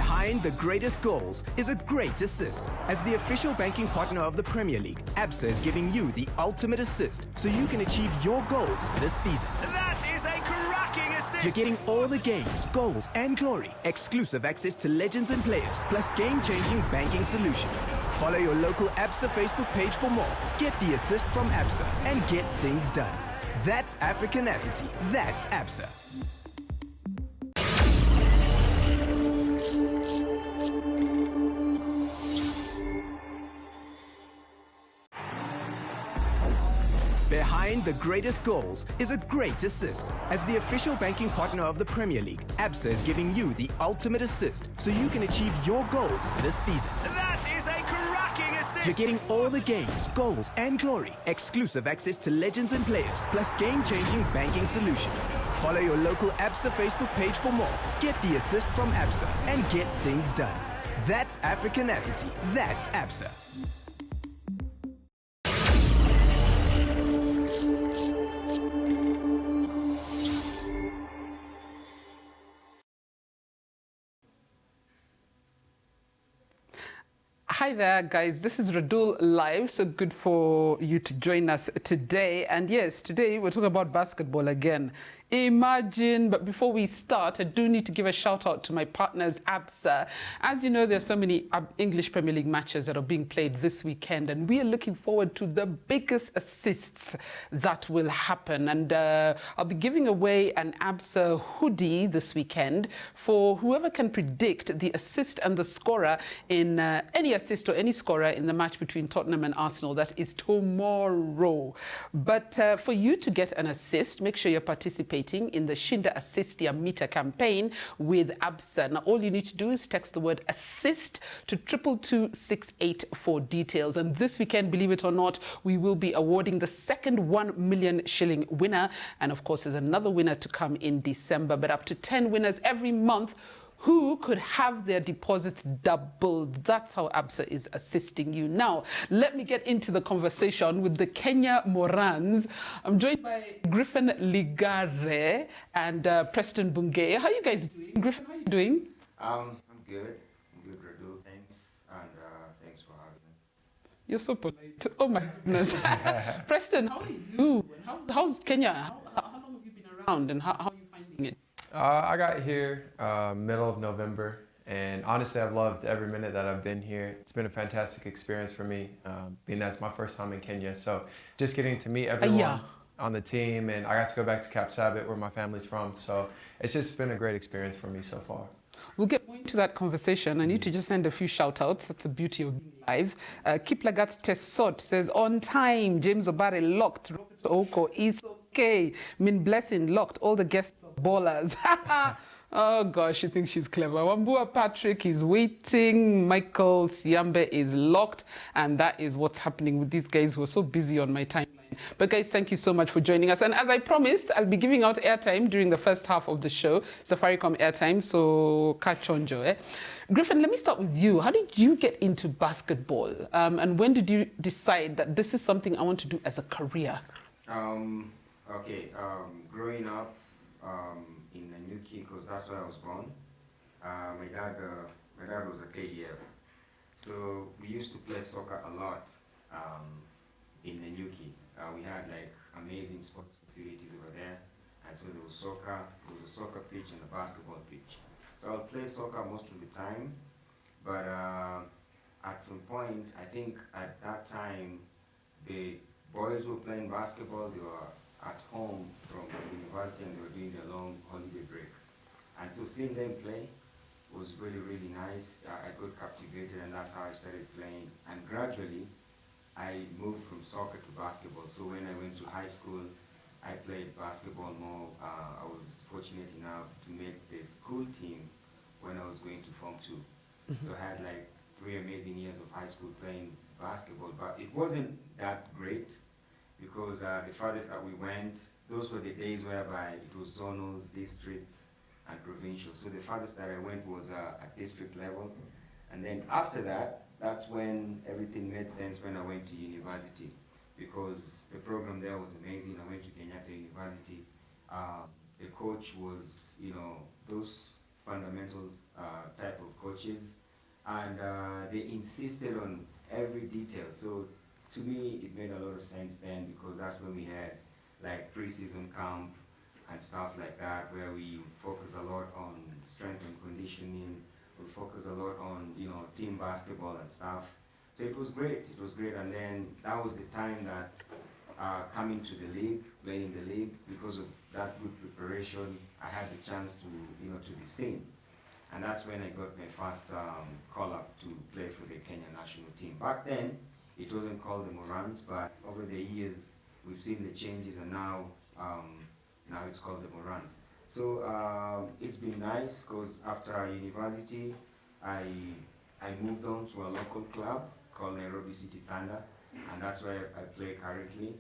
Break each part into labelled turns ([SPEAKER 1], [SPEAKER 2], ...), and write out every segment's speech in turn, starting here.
[SPEAKER 1] Behind the greatest goals is a great assist. As the official banking partner of the Premier League, ABSA is giving you the ultimate assist so you can achieve your goals this season.
[SPEAKER 2] That is a cracking assist!
[SPEAKER 1] You're getting all the games, goals, and glory. Exclusive access to legends and players, plus game-changing banking solutions. Follow your local ABSA Facebook page for more. Get the assist from ABSA and get things done. That's Africanacity. That's ABSA. Behind the greatest goals is a great assist. As the official banking partner of the Premier League, ABSA is giving you the ultimate assist so you can achieve your goals this season.
[SPEAKER 2] That is a cracking assist!
[SPEAKER 1] You're getting all the games, goals, and glory. Exclusive access to legends and players, plus game-changing banking solutions. Follow your local ABSA Facebook page for more. Get the assist from ABSA and get things done. That's Africanacity. That's ABSA.
[SPEAKER 3] Hi there, guys. This is Radull Live. So good for you to join us today. And yes, today we're talking about basketball again. Imagine, but before we start, I do need to give a shout out to my partners, ABSA. As you know, there's so many English Premier League matches that are being played this weekend, and we are looking forward to the biggest assists that will happen. And I'll be giving away an ABSA hoodie this weekend for whoever can predict the assist and the scorer in any assist or any scorer in the match between Tottenham and Arsenal. That is tomorrow. But for you to get an assist, make sure you're participating in the Shinda Assist Ya Meter campaign with ABSA. Now, all you need to do is text the word assist to 22268 for details. And this weekend, believe it or not, we will be awarding the second 1 million shilling winner. And of course, there's another winner to come in December, but up to 10 winners every month who could have their deposits doubled. That's how ABSA is assisting you. Now, let me get into the conversation with the Kenya Morans. I'm joined by Griffin Ligare and Preston Bungei. How are you guys doing? Griffin, how are you doing?
[SPEAKER 4] I'm good. I'm good, Radull. Thanks. And thanks for having us.
[SPEAKER 3] You're so polite. Oh my goodness. Preston, how are you? How's Kenya? How long have you been around and how are you finding it?
[SPEAKER 5] I got here middle of November, and honestly, I've loved every minute that I've been here. It's been a fantastic experience for me, being that's my first time in Kenya. So just getting to meet everyone on the team, and I got to go back to Kapsabet, where my family's from. So it's just been a great experience for me so far.
[SPEAKER 3] We'll get more into that conversation. I need to just send a few shout outs. That's the beauty of being live. Kiplagat Tessot says, on time, James Obare locked, Robert Oko is okay. Min Blessing locked, all the guests are ballers. Oh gosh, she thinks she's clever. Wambua Patrick is waiting. Michael Siambe is locked. And that is what's happening with these guys who are so busy on my timeline. But guys, thank you so much for joining us. And as I promised, I'll be giving out airtime during the first half of the show, Safaricom airtime, so kachonjo. Griffin, let me start with you. How did you get into basketball? And when did you decide that this is something I want to do as a career?
[SPEAKER 4] Growing up in Nanyuki, because that's where I was born, my dad was a KDF. So we used to play soccer a lot in Nanyuki. We had like amazing sports facilities over there, and so there was a soccer pitch and a basketball pitch. So I'll play soccer most of the time, but at some point, I think at that time, the boys were playing basketball. They were at home from the university and they were doing their long holiday break. And so seeing them play was really, really nice. I got captivated, and that's how I started playing. And gradually, I moved from soccer to basketball. So when I went to high school, I played basketball more. I was fortunate enough to make the school team when I was going to Form 2. So I had like 3 amazing years of high school playing basketball, but it wasn't that great because the farthest that we went, those were the days whereby it was zonals, districts, and provincial. So the farthest that I went was at district level. And then after that, that's when everything made sense when I went to university, because the program there was amazing. I went to Kenyatta University. The coach was, those fundamentals type of coaches, and they insisted on every detail. So to me, it made a lot of sense then, because that's when we had like pre-season camp and stuff like that, where we focus a lot on strength and conditioning. We focus a lot on, you know, team basketball and stuff. So it was great. It was great, and then that was the time that coming to the league, playing the league, because of that good preparation, I had the chance to, you know, to be seen. And that's when I got my first call up to play for the Kenya national team. Back then, it wasn't called the Morans, but over the years, we've seen the changes, and now it's called the Morans. So it's been nice, because after university, I moved on to a local club called Nairobi City Thunder, and that's where I play currently.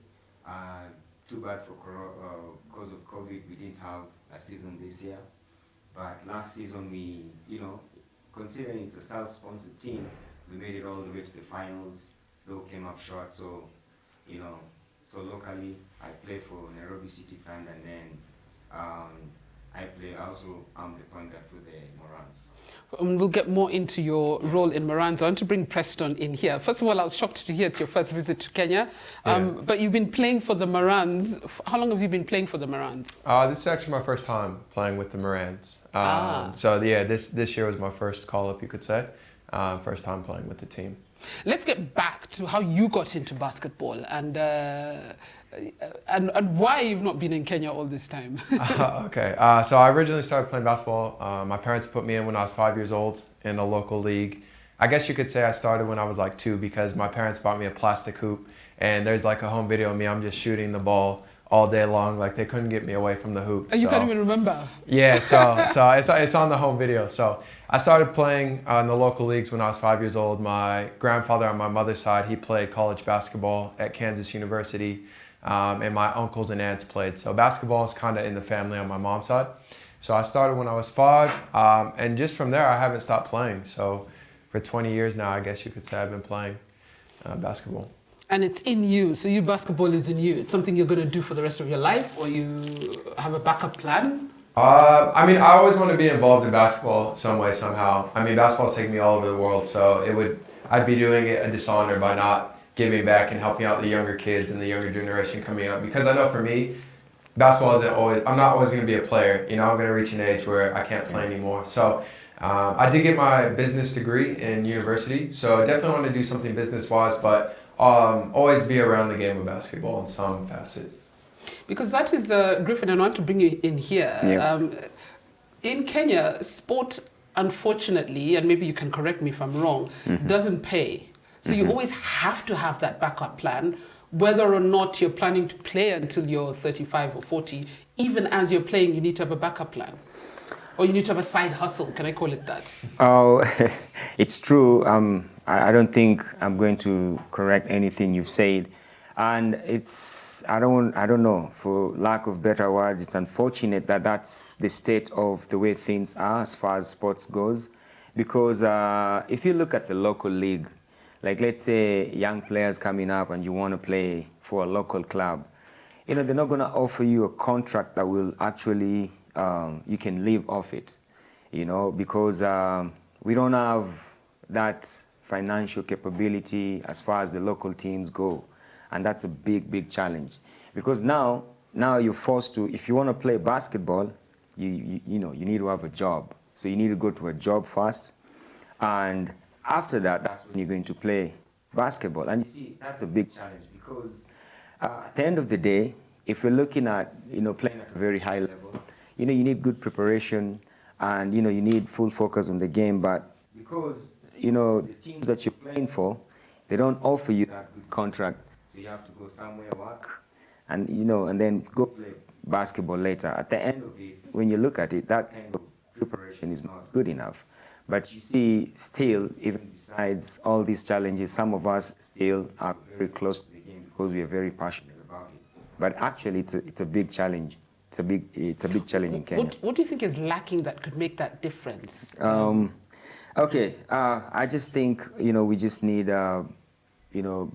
[SPEAKER 4] Too bad for because of COVID, we didn't have a season this year. But last season, we, you know, considering it's a self-sponsored team, we made it all the way to the finals, though came up short. So, you know, so locally, I play for Nairobi City Thunder, and then I also am the point guard for the Morans.
[SPEAKER 3] We'll get more into your role in Morans. I want to bring Preston in here. First of all, I was shocked to hear it's your first visit to Kenya. But you've been playing for the Morans. How long have you been playing for the Morans?
[SPEAKER 5] This is actually my first time playing with the Morans. So yeah, this year was my first call-up, you could say. First time playing with the team.
[SPEAKER 3] Let's get back to how you got into basketball and why you've not been in Kenya all this time.
[SPEAKER 5] Okay, so I originally started playing basketball. My parents put me in when I was 5 years old in a local league. I guess you could say I started when I was like 2, because my parents bought me a plastic hoop, and there's like a home video of me. I'm just shooting the ball all day long. Like, they couldn't get me away from the hoop.
[SPEAKER 3] You can't even remember?
[SPEAKER 5] Yeah, so it's on the home video. So I started playing in the local leagues when I was 5 years old. My grandfather on my mother's side, he played college basketball at Kansas University, and my uncles and aunts played. So basketball is kind of in the family on my mom's side. So I started when I was 5, and just from there, I haven't stopped playing. So for 20 years now, I guess you could say I've been playing basketball.
[SPEAKER 3] And it's in you, so basketball is in you. It's something you're going to do for the rest of your life, or you have a backup plan?
[SPEAKER 5] I mean, I always want to be involved in basketball some way, somehow. I mean, basketball's taken me all over the world, so I'd be doing it a dishonor by not giving back and helping out the younger kids and the younger generation coming up. Because I know for me, basketball isn't always, I'm not always going to be a player. You know, I'm going to reach an age where I can't play anymore. So I did get my business degree in university, so I definitely want to do something business-wise, but always be around the game of basketball in some facet.
[SPEAKER 3] Because that is, Griffin, I want to bring you in here. Yeah. In Kenya, sport, unfortunately, and maybe you can correct me if I'm wrong, doesn't pay. So you always have to have that backup plan, whether or not you're planning to play until you're 35 or 40. Even as you're playing, you need to have a backup plan. Or you need to have a side hustle, can I call it that?
[SPEAKER 6] Oh, it's true. I don't think I'm going to correct anything you've said. And it's, I don't know, for lack of better words, it's unfortunate that that's the state of the way things are as far as sports goes. Because if you look at the local league, like let's say young players coming up and you want to play for a local club, you know, they're not going to offer you a contract that will actually, you can live off it, you know, because we don't have that financial capability as far as the local teams go. And that's a big, big challenge. Because now you're forced to, if you want to play basketball, you know, you need to have a job. So you need to go to a job first. And after that, that's when you're going to play basketball. And you see, that's a big challenge because at the end of the day, if you're looking at, you know, playing at a very high level, you know, you need good preparation and, you know, you need full focus on the game. But because, you know, the teams that you're playing for, they don't offer you that good contract. So you have to go somewhere, work, and, you know, and then go play basketball later. At the end of it, when you look at it, that kind of preparation is not good enough. But you see, still, even besides all these challenges, some of us still are very close to the game because we are very passionate about it. But actually, it's a big challenge. It's a big challenge in Kenya.
[SPEAKER 3] What do you think is lacking that could make that difference?
[SPEAKER 6] Okay, I just think, you know, we just need, you know,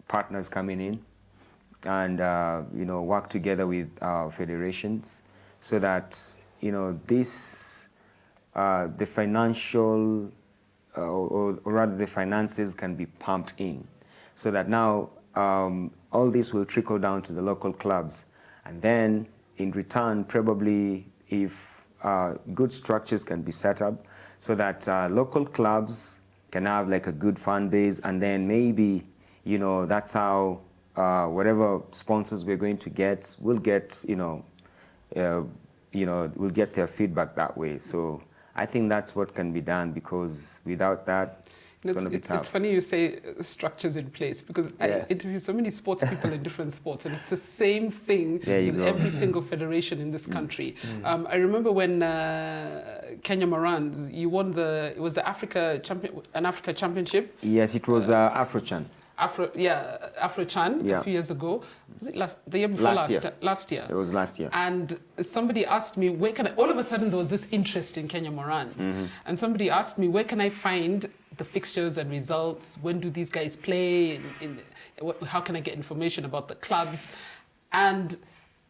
[SPEAKER 6] partners coming in and, you know, work together with our federations so that, you know, this the financial, or rather the finances can be pumped in, so that now all this will trickle down to the local clubs. And then in return, probably if good structures can be set up so that local clubs can have like a good fan base, and then maybe, you know, that's how whatever sponsors we're going to get, we'll get, we'll get their feedback that way. So I think that's what can be done, because without that, it's going to be tough.
[SPEAKER 3] It's funny you say structures in place, because I interview so many sports people in different sports, and it's the same thing with every single federation in this country. I remember when Kenya Morans, you won it was the Africa Championship?
[SPEAKER 6] Yes, it was Afro-Chan.
[SPEAKER 3] Afro-Chan a few years ago. Was it the year before last year?
[SPEAKER 6] It was last year.
[SPEAKER 3] And somebody asked me, where can I, all of a sudden there was this interest in Kenya Morans. And somebody asked me, where can I find the fixtures and results? When do these guys play? How can I get information about the clubs? And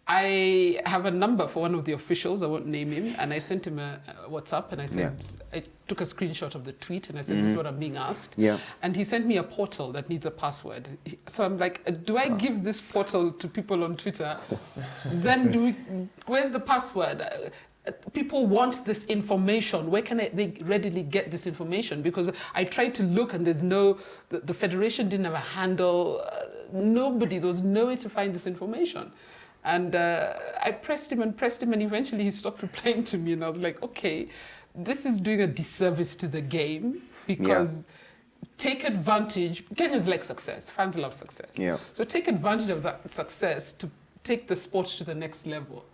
[SPEAKER 3] I have a number for one of the officials, I won't name him, and I sent him a WhatsApp, and I said, I took a screenshot of the tweet, and I said, this is what I'm being asked. And he sent me a portal that needs a password. So I'm like, do I give this portal to people on Twitter? Then where's the password? People want this information. Where can they readily get this information? Because I tried to look, and there's the federation didn't have a handle. There was no way to find this information. And I pressed him, and eventually he stopped replying to me. And I was like, okay, this is doing a disservice to the game, because take advantage. Kenyans like success. Fans love success. So take advantage of that success to take the sport to the next level.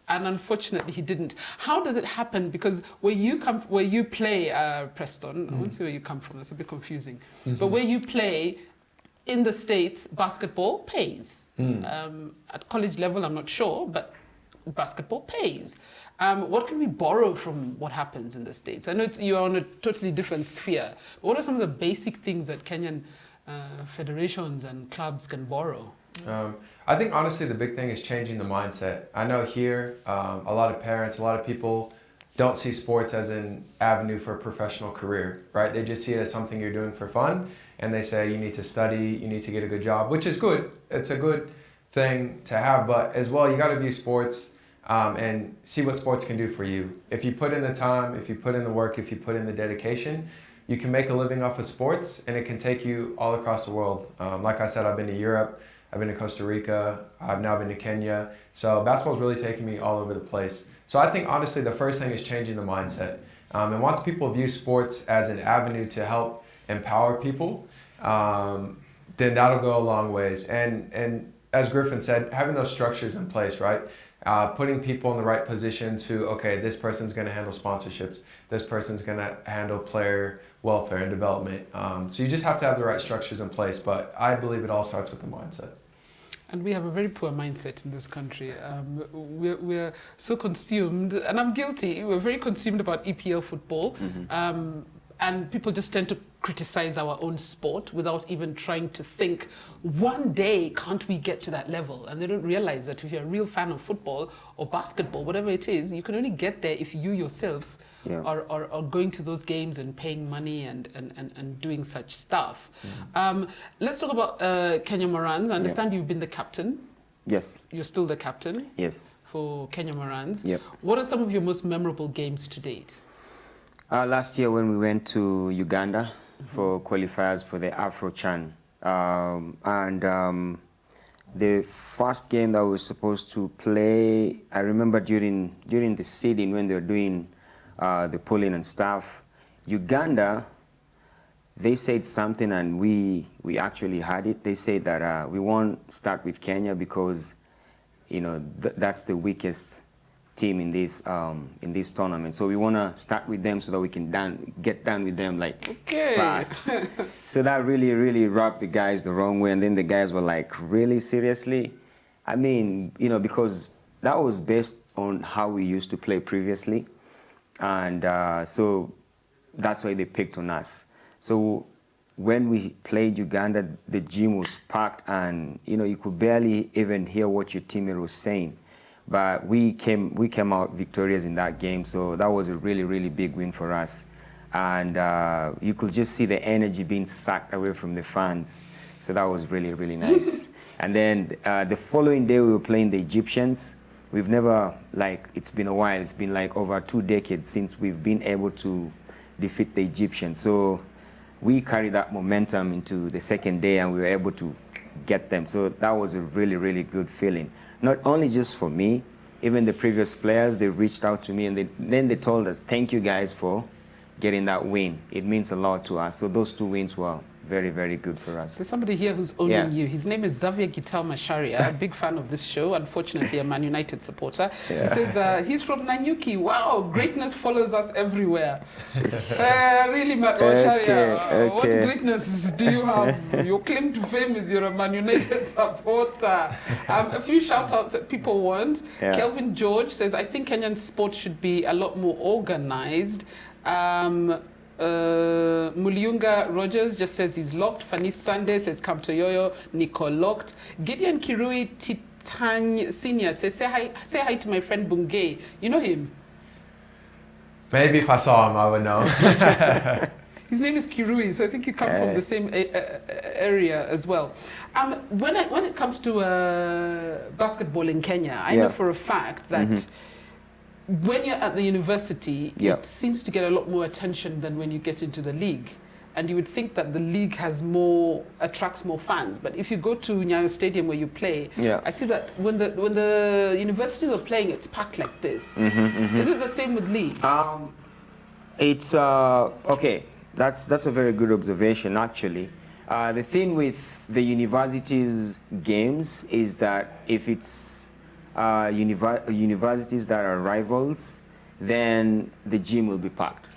[SPEAKER 3] And unfortunately, he didn't. How does it happen? Because where you play, Preston, I won't say where you come from, that's a bit confusing. But where you play, in the States, basketball pays. At college level, I'm not sure, but basketball pays. What can we borrow from what happens in the States? I know you're on a totally different sphere. But what are some of the basic things that Kenyan federations and clubs can borrow?
[SPEAKER 5] I think honestly the big thing is changing the mindset. I know here a lot of parents, a lot of people don't see sports as an avenue for a professional career, right? They just see it as something you're doing for fun, and they say you need to study, you need to get a good job, which is good. It's a good thing to have, but as well you got to view sports and see what sports can do for you. If you put in the time, if you put in the work, if you put in the dedication, you can make a living off of sports, and it can take you all across the world. Like I said, I've been to Europe, I've been to Costa Rica, I've now been to Kenya. So basketball's really taken me all over the place. So I think honestly the first thing is changing the mindset. And once people view sports as an avenue to help empower people, then that'll go a long ways. And as Griffin said, having those structures in place, right? Putting people in the right position to, okay, this person's going to handle sponsorships, this person's going to handle player welfare and development. So you just have to have the right structures in place, but I believe it all starts with the mindset.
[SPEAKER 3] And we have a very poor mindset in this country. We're so consumed, and I'm guilty, we're very consumed about EPL football. And people just tend to criticize our own sport without even trying to think, one day, can't we get to that level? And they don't realize that if you're a real fan of football or basketball, whatever it is, you can only get there if you yourself are going to those games and paying money and doing such stuff. Let's talk about Kenya Morans. I understand you've been the captain.
[SPEAKER 6] Yes.
[SPEAKER 3] You're still the captain?
[SPEAKER 6] Yes.
[SPEAKER 3] For Kenya Morans.
[SPEAKER 6] Yep. What
[SPEAKER 3] are some of your most memorable games to date?
[SPEAKER 6] Last year when we went to Uganda for qualifiers for the Afro-Chan. The first game that we were supposed to play, I remember during the seeding when they were doing the polling and stuff, Uganda, they said something and we actually had it. They said that we won't start with Kenya because, you know, that's the weakest team in this tournament. So we want to start with them so that we can get done with them like fast. So that really rubbed the guys the wrong way. And then the guys were like, really, seriously? I mean, you know, because that was based on how we used to play previously. And so that's why they picked on us. So when we played Uganda, the gym was packed and, you know, you could barely even hear what your teammate was saying. but we came out victorious in that game. So that was a really, really big win for us. And you could just see the energy being sucked away from the fans. So that was really, really nice. And then the following day we were playing the Egyptians. We've never, like, it's been a while. It's been like over 2 decades since we've been able to defeat the Egyptians. So we carried that momentum into the second day and we were able to get them. So that was a really, really good feeling. Not only just for me, even the previous players, they reached out to me and then they told us, thank you guys for getting that win. It means a lot to us. So those 2 wins were very, very good for us.
[SPEAKER 3] There's somebody here who's owning you. His name is Xavier Gital Masharia, a big fan of this show, unfortunately a Man United supporter. Yeah. He says he's from Nanyuki. Wow, greatness follows us everywhere. Really, Masharia, what greatness do you have? Your claim to fame is you're a Man United supporter. A few shout-outs that people want. Yeah. Kelvin George says, I think Kenyan sport should be a lot more organized. Muliunga Rogers just says he's locked. Fanis Sunday says come to Yoyo. Nico locked. Gideon Kirui Titany Senior says say hi to my friend Bungei. You know him?
[SPEAKER 5] Maybe if I saw him, I would know.
[SPEAKER 3] His name is Kirui, so I think you come from the same area as well. When it comes to basketball in Kenya, I know for a fact that when you're at the university, it seems to get a lot more attention than when you get into the league. And you would think that the league attracts more fans. But if you go to Nyayo Stadium where you play, I see that when the universities are playing, it's packed like this. Is it the same with league?
[SPEAKER 6] It's, okay, that's a very good observation, actually. The thing with the universities' games is that if it's universities that are rivals, then the gym will be packed.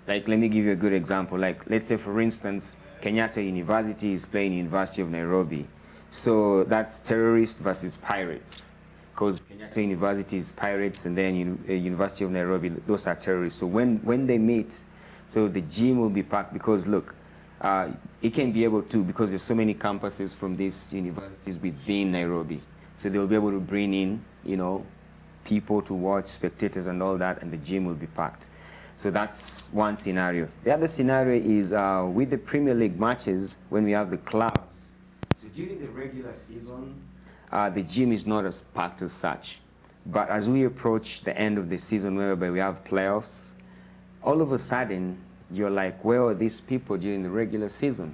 [SPEAKER 6] Like, let me give you a good example. Like, let's say, for instance, Kenyatta University is playing University of Nairobi. So that's terrorists versus pirates. Because Kenyatta University is pirates, and then University of Nairobi, those are terrorists. So when they meet, so the gym will be packed because, look, it can be able to, because there's so many campuses from these universities within Nairobi. So they'll be able to bring in, people to watch, spectators and all that, and the gym will be packed. So that's one scenario. The other scenario is with the Premier League matches, when we have the clubs. So during the regular season, the gym is not as packed as such. But as we approach the end of the season, whereby we have playoffs, all of a sudden, you're like, where are these people during the regular season?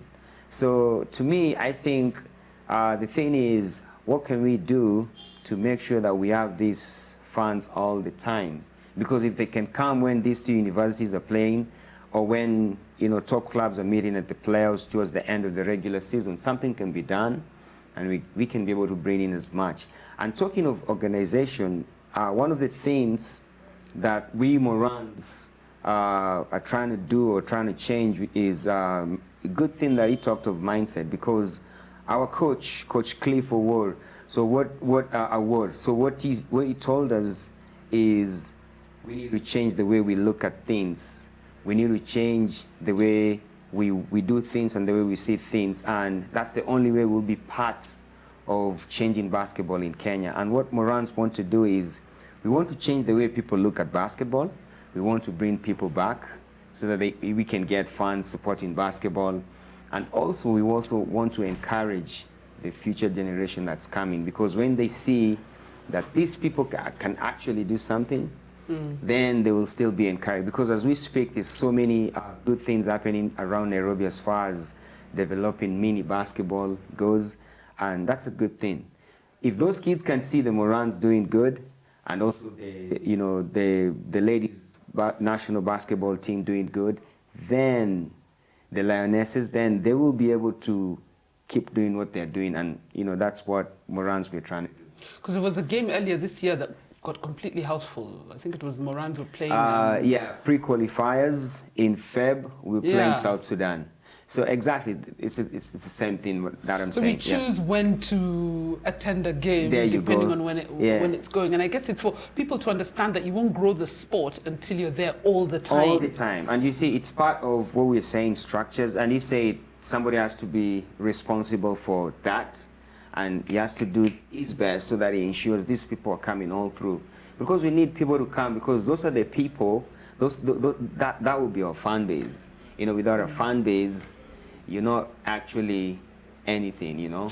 [SPEAKER 6] So to me, I think the thing is, what can we do to make sure that we have these fans all the time? Because if they can come when these 2 universities are playing, or when top clubs are meeting at the playoffs towards the end of the regular season, something can be done, and we can be able to bring in as much. And talking of organization, one of the things that we Morans are trying to do or trying to change is a good thing that he talked of mindset, because our coach, Coach Cliff Award, so what he told us is we need to change the way we look at things. We need to change the way we do things and the way we see things, and that's the only way we'll be part of changing basketball in Kenya. And what Morans want to do is we want to change the way people look at basketball. We want to bring people back so that we can get fans supporting basketball. And also, we also want to encourage the future generation that's coming, because when they see that these people can actually do something, then they will still be encouraged. Because as we speak, there's so many good things happening around Nairobi as far as developing mini basketball goes, and that's a good thing. If those kids can see the Morans doing good, and also the ladies national basketball team doing good, then the Lionesses, then they will be able to keep doing what they're doing, and that's what Morans we're trying to do.
[SPEAKER 3] Because there was a game earlier this year that got completely houseful. I think it was Morans were playing.
[SPEAKER 6] Pre-qualifiers in Feb, we were playing South Sudan. So exactly, it's the same thing that I'm saying.
[SPEAKER 3] So we choose when to attend a game depending on when it's going. And I guess it's for people to understand that you won't grow the sport until you're there all the time.
[SPEAKER 6] All the time. And you see, it's part of what we're saying, structures. And you say somebody has to be responsible for that. and he has to do his best so that he ensures these people are coming all through. Because we need people to come, because those are the people, that will be our fan base. You know, without a fan base, you're not actually anything, you know.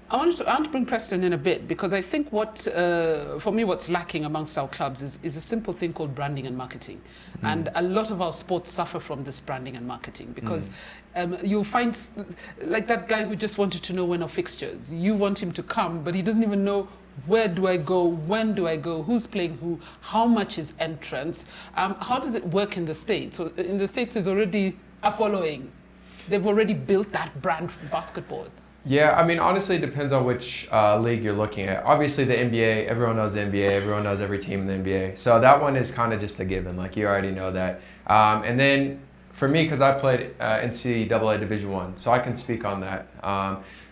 [SPEAKER 3] I want to bring Preston in a bit, because I think for me, what's lacking amongst our clubs is a simple thing called branding and marketing. And a lot of our sports suffer from this branding and marketing, because you'll find, like that guy who just wanted to know when are fixtures. You want him to come, but he doesn't even know, where do I go, when do I go, who's playing who, how much is entrance, how does it work in the States? So in the States, there's already a following. They've already built that brand for basketball.
[SPEAKER 5] Yeah, I mean, honestly, it depends on which league you're looking at. Obviously, the NBA, everyone knows the NBA, everyone knows every team in the NBA. So that one is kind of just a given, like you already know that. And then for me, because I played NCAA Division I, so I can speak on that.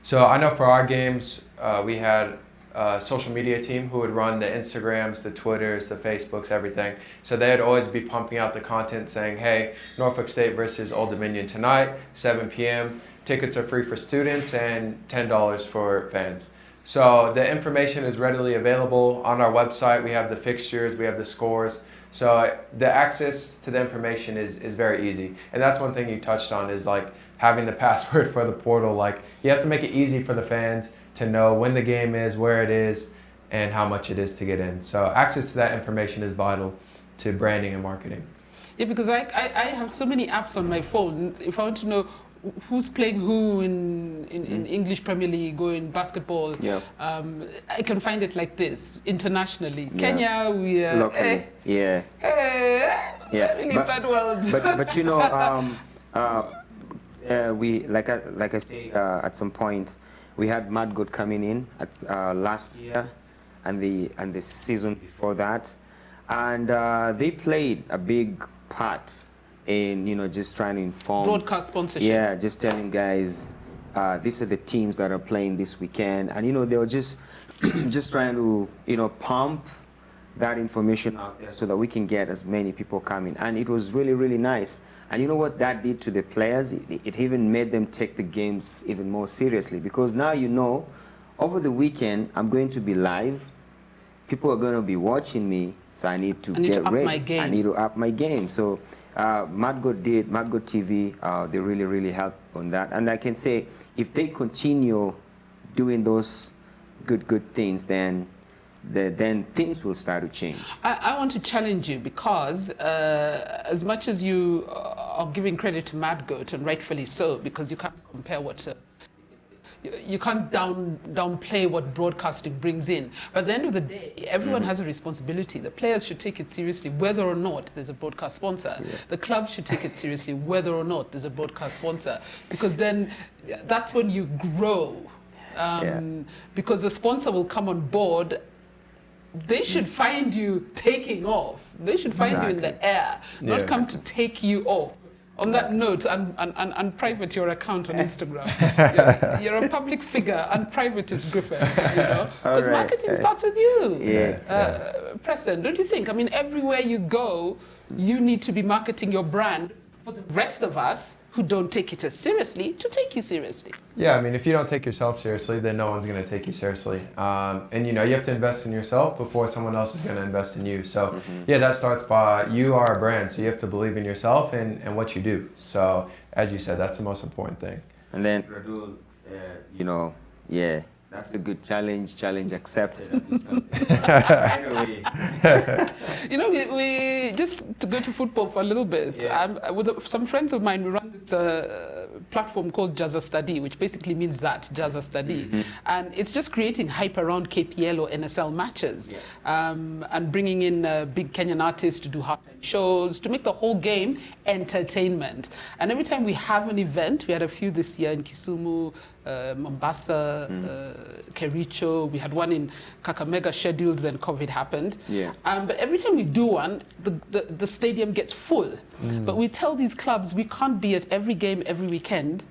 [SPEAKER 5] So I know for our games, we had a social media team who would run the Instagrams, the Twitters, the Facebooks, everything. So they'd always be pumping out the content saying, hey, Norfolk State versus Old Dominion tonight, 7 p.m., tickets are free for students and $10 for fans. So the information is readily available on our website. We have the fixtures, we have the scores. So the access to the information is very easy. And that's one thing you touched on, is like having the password for the portal. Like, you have to make it easy for the fans to know when the game is, where it is, and how much it is to get in. So access to that information is vital to branding and marketing.
[SPEAKER 3] Yeah, because I have so many apps on my phone. If I want to know who's playing who in English Premier League or in basketball, I can find it like this internationally. Kenya, we are
[SPEAKER 6] locally,
[SPEAKER 3] really third world.
[SPEAKER 6] But you know, we like I said at some point, we had Mad God coming in at last year and the season before that, and they played a big part in, you know, just trying to inform.
[SPEAKER 3] Broadcast sponsorship.
[SPEAKER 6] Yeah, just telling guys, these are the teams that are playing this weekend. And, you know, they were just trying to, you know, pump that information out there so that we can get as many people coming. And it was really, really nice. And you know what that did to the players? It even made them take the games even more seriously. Because now, you know, over the weekend, I'm going to be live. People are going to be watching me. So I need to get ready. I need to up my game. So Mad God TV, they really, really helped on that. And I can say, if they continue doing those good things, then things will start to change.
[SPEAKER 3] I want to challenge you, because as much as you are giving credit to Mad God, and rightfully so, because you can't compare what you can't downplay what broadcasting brings in. But at the end of the day, everyone has a responsibility. The players should take it seriously, whether or not there's a broadcast sponsor. Yeah. The club should take it seriously, whether or not there's a broadcast sponsor. Because then that's when you grow. Because the sponsor will come on board. They should find you taking off. They should find you in the air, not come to take you off. On that note, unprivate your account on Instagram. You're a public figure, unprivate it, Griffin. You know, because marketing starts with you. Preston, don't you think? I mean, everywhere you go, you need to be marketing your brand for the rest of us who don't take it as seriously to take you seriously.
[SPEAKER 5] Yeah, I mean, if you don't take yourself seriously, then no one's going to take you seriously. And, you know, you have to invest in yourself before someone else is going to invest in you. So, yeah, that starts by, you are a brand, so you have to believe in yourself and what you do. So, as you said, that's the most important thing.
[SPEAKER 6] And then, Radull, you know, that's a good challenge accepted.
[SPEAKER 3] You know, we just to go to football for a little bit. With some friends of mine, we run this platform called Jazza Study, which basically means that, Jazza Study. And it's just creating hype around KPL or NSL matches, and bringing in big Kenyan artists to do halftime shows, to make the whole game entertainment. And every time we have an event, we had a few this year in Kisumu, Mombasa, Kericho. We had one in Kakamega scheduled, then COVID happened. But every time we do one, the stadium gets full. But we tell these clubs, we can't be at every game every weekend.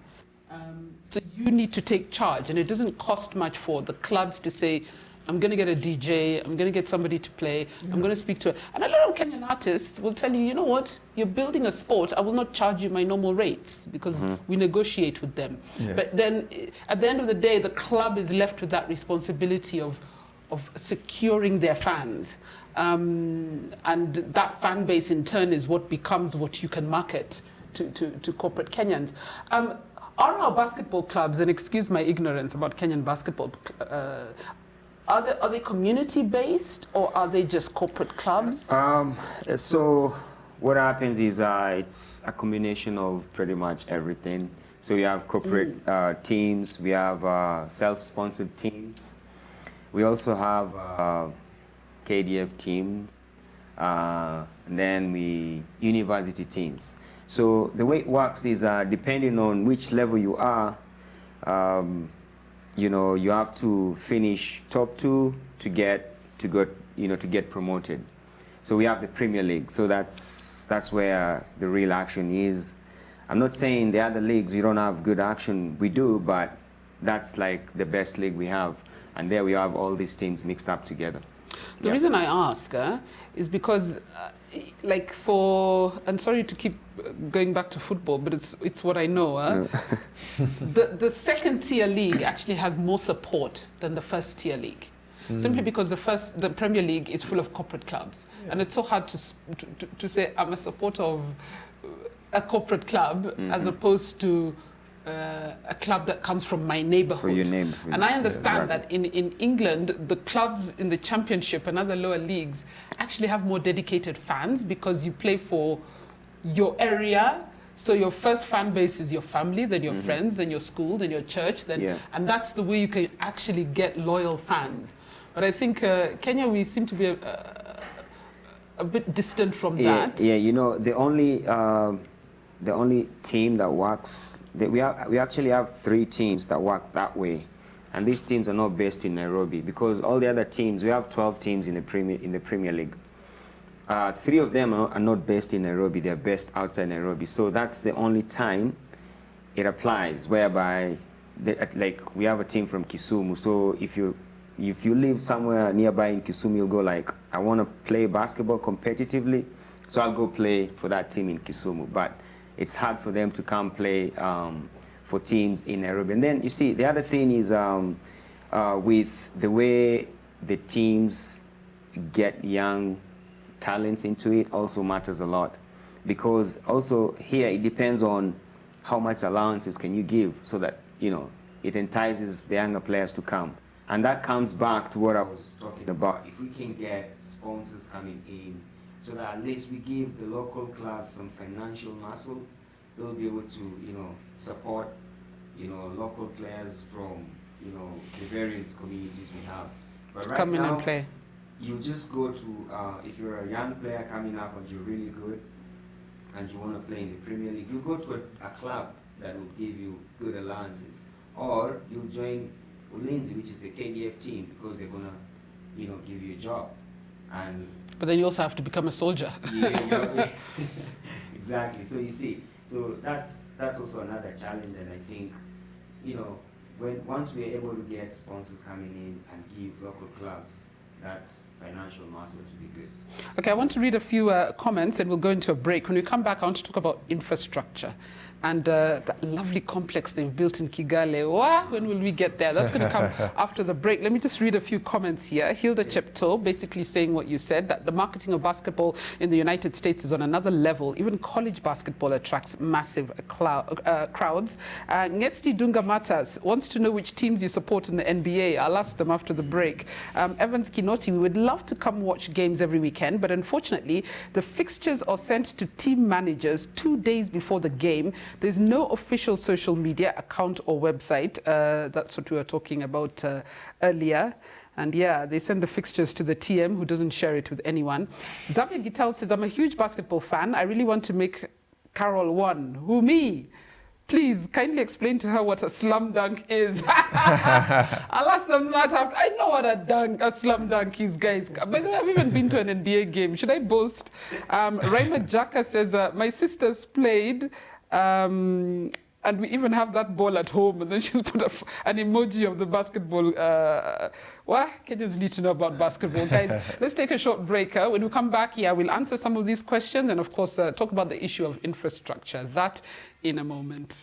[SPEAKER 3] So you need to take charge. And it doesn't cost much for the clubs to say, I'm going to get a DJ, I'm going to get somebody to play, I'm going to speak to it. And a lot of Kenyan artists will tell you, you know what, you're building a sport, I will not charge you my normal rates because we negotiate with them.
[SPEAKER 5] Yeah.
[SPEAKER 3] But then at the end of the day, the club is left with that responsibility of securing their fans. And that fan base in turn is what becomes what you can market to corporate Kenyans. Are our basketball clubs, and excuse my ignorance about Kenyan basketball, are they community-based or are they just corporate clubs?
[SPEAKER 6] So what happens is it's a combination of pretty much everything. So we have corporate teams, we have self-sponsored teams, we also have KDF team, and then university teams. So the way it works is depending on which level you are, you know, you have to finish top 2 to get promoted. So we have the Premier League. So that's where the real action is. I'm not saying the other leagues we don't have good action. We do, but that's like the best league we have, and there we have all these teams mixed up together.
[SPEAKER 3] The reason I ask is because, like and sorry to keep going back to football, but it's what I know. The second tier league actually has more support than the first tier league, simply because the Premier League is full of corporate clubs, and it's so hard to say I'm a supporter of a corporate club as opposed to a club that comes from my neighborhood.
[SPEAKER 6] For your name.
[SPEAKER 3] And I understand that in England, the clubs in the Championship and other lower leagues actually have more dedicated fans because you play for your area. So your first fan base is your family, then your friends, then your school, then your church, and that's the way you can actually get loyal fans. But I think Kenya, we seem to be a bit distant from that.
[SPEAKER 6] Yeah, you know, the only team that works, we actually have 3 teams that work that way, and these teams are not based in Nairobi because all the other teams, we have 12 teams in the Premier League. 3 of them are not based in Nairobi; they're based outside Nairobi. So that's the only time it applies, whereby like we have a team from Kisumu. So if you live somewhere nearby in Kisumu, you'll go like, I want to play basketball competitively, so I'll go play for that team in Kisumu. But it's hard for them to come play for teams in Nairobi. And then you see, the other thing is with the way the teams get young talents into it also matters a lot. Because also here it depends on how much allowances can you give so that, you know, it entices the younger players to come. And that comes back to what I was talking about. If we can get sponsors coming in, so that at least we give the local clubs some financial muscle, they'll be able to, you know, support, you know, local players from, you know, the various communities we have. But right
[SPEAKER 3] Come in
[SPEAKER 6] now,
[SPEAKER 3] and play.
[SPEAKER 6] You just go to, if you're a young player coming up and you're really good, and you want to play in the Premier League, you go to a club that will give you good allowances. Or you join Ulinzi, which is the KDF team, because they're going to, you know, give you a job. And
[SPEAKER 3] But then you also have to become a soldier.
[SPEAKER 6] yeah. Exactly. So you see, so that's also another challenge, and I think, you know, once we're able to get sponsors coming in and give local clubs that financial muscle to be good.
[SPEAKER 3] Okay, I want to read a few comments and we'll go into a break. When we come back, I want to talk about infrastructure and that lovely complex they've built in Kigali. Wow, when will we get there? That's going to come after the break. Let me just read a few comments here. Hilda Chepto basically saying what you said, that the marketing of basketball in the United States is on another level. Even college basketball attracts massive crowds. Ngesti Dunga Matas wants to know which teams you support in the NBA. I'll ask them after the break. Evans Kinoti, we would love to come watch games every weekend, but unfortunately, the fixtures are sent to team managers 2 days before the game. There's no official social media account or website. That's what we were talking about earlier. And yeah, they send the fixtures to the TM, who doesn't share it with anyone. Xavier Gital says, I'm a huge basketball fan. I really want to make Carol one. Who, me? Please kindly explain to her what a slam dunk is. I'll ask them that after. I know what a slam dunk is, guys. By the way, I've even been to an NBA game. Should I boast? Raymond Jaka says, my sisters played And we even have that ball at home. And then she's put an emoji of the basketball. Well, Kenyans need to know about basketball. Guys, let's take a short break. When we come back here, we'll answer some of these questions and, of course, talk about the issue of infrastructure. That in a moment.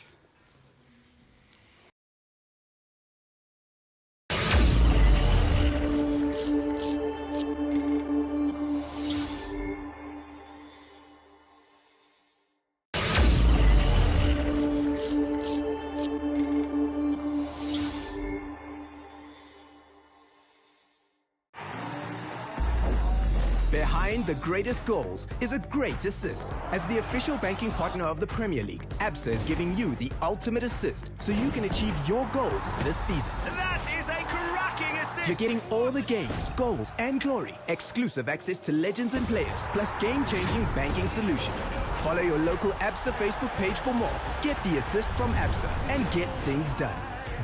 [SPEAKER 1] Behind the greatest goals is a great assist. As the official banking partner of the Premier League, ABSA is giving you the ultimate assist so you can achieve your goals this season.
[SPEAKER 2] That is a cracking assist.
[SPEAKER 1] You're getting all the games, goals, and glory. Exclusive access to legends and players, plus game-changing banking solutions. Follow your local ABSA Facebook page for more. Get the assist from ABSA and get things done.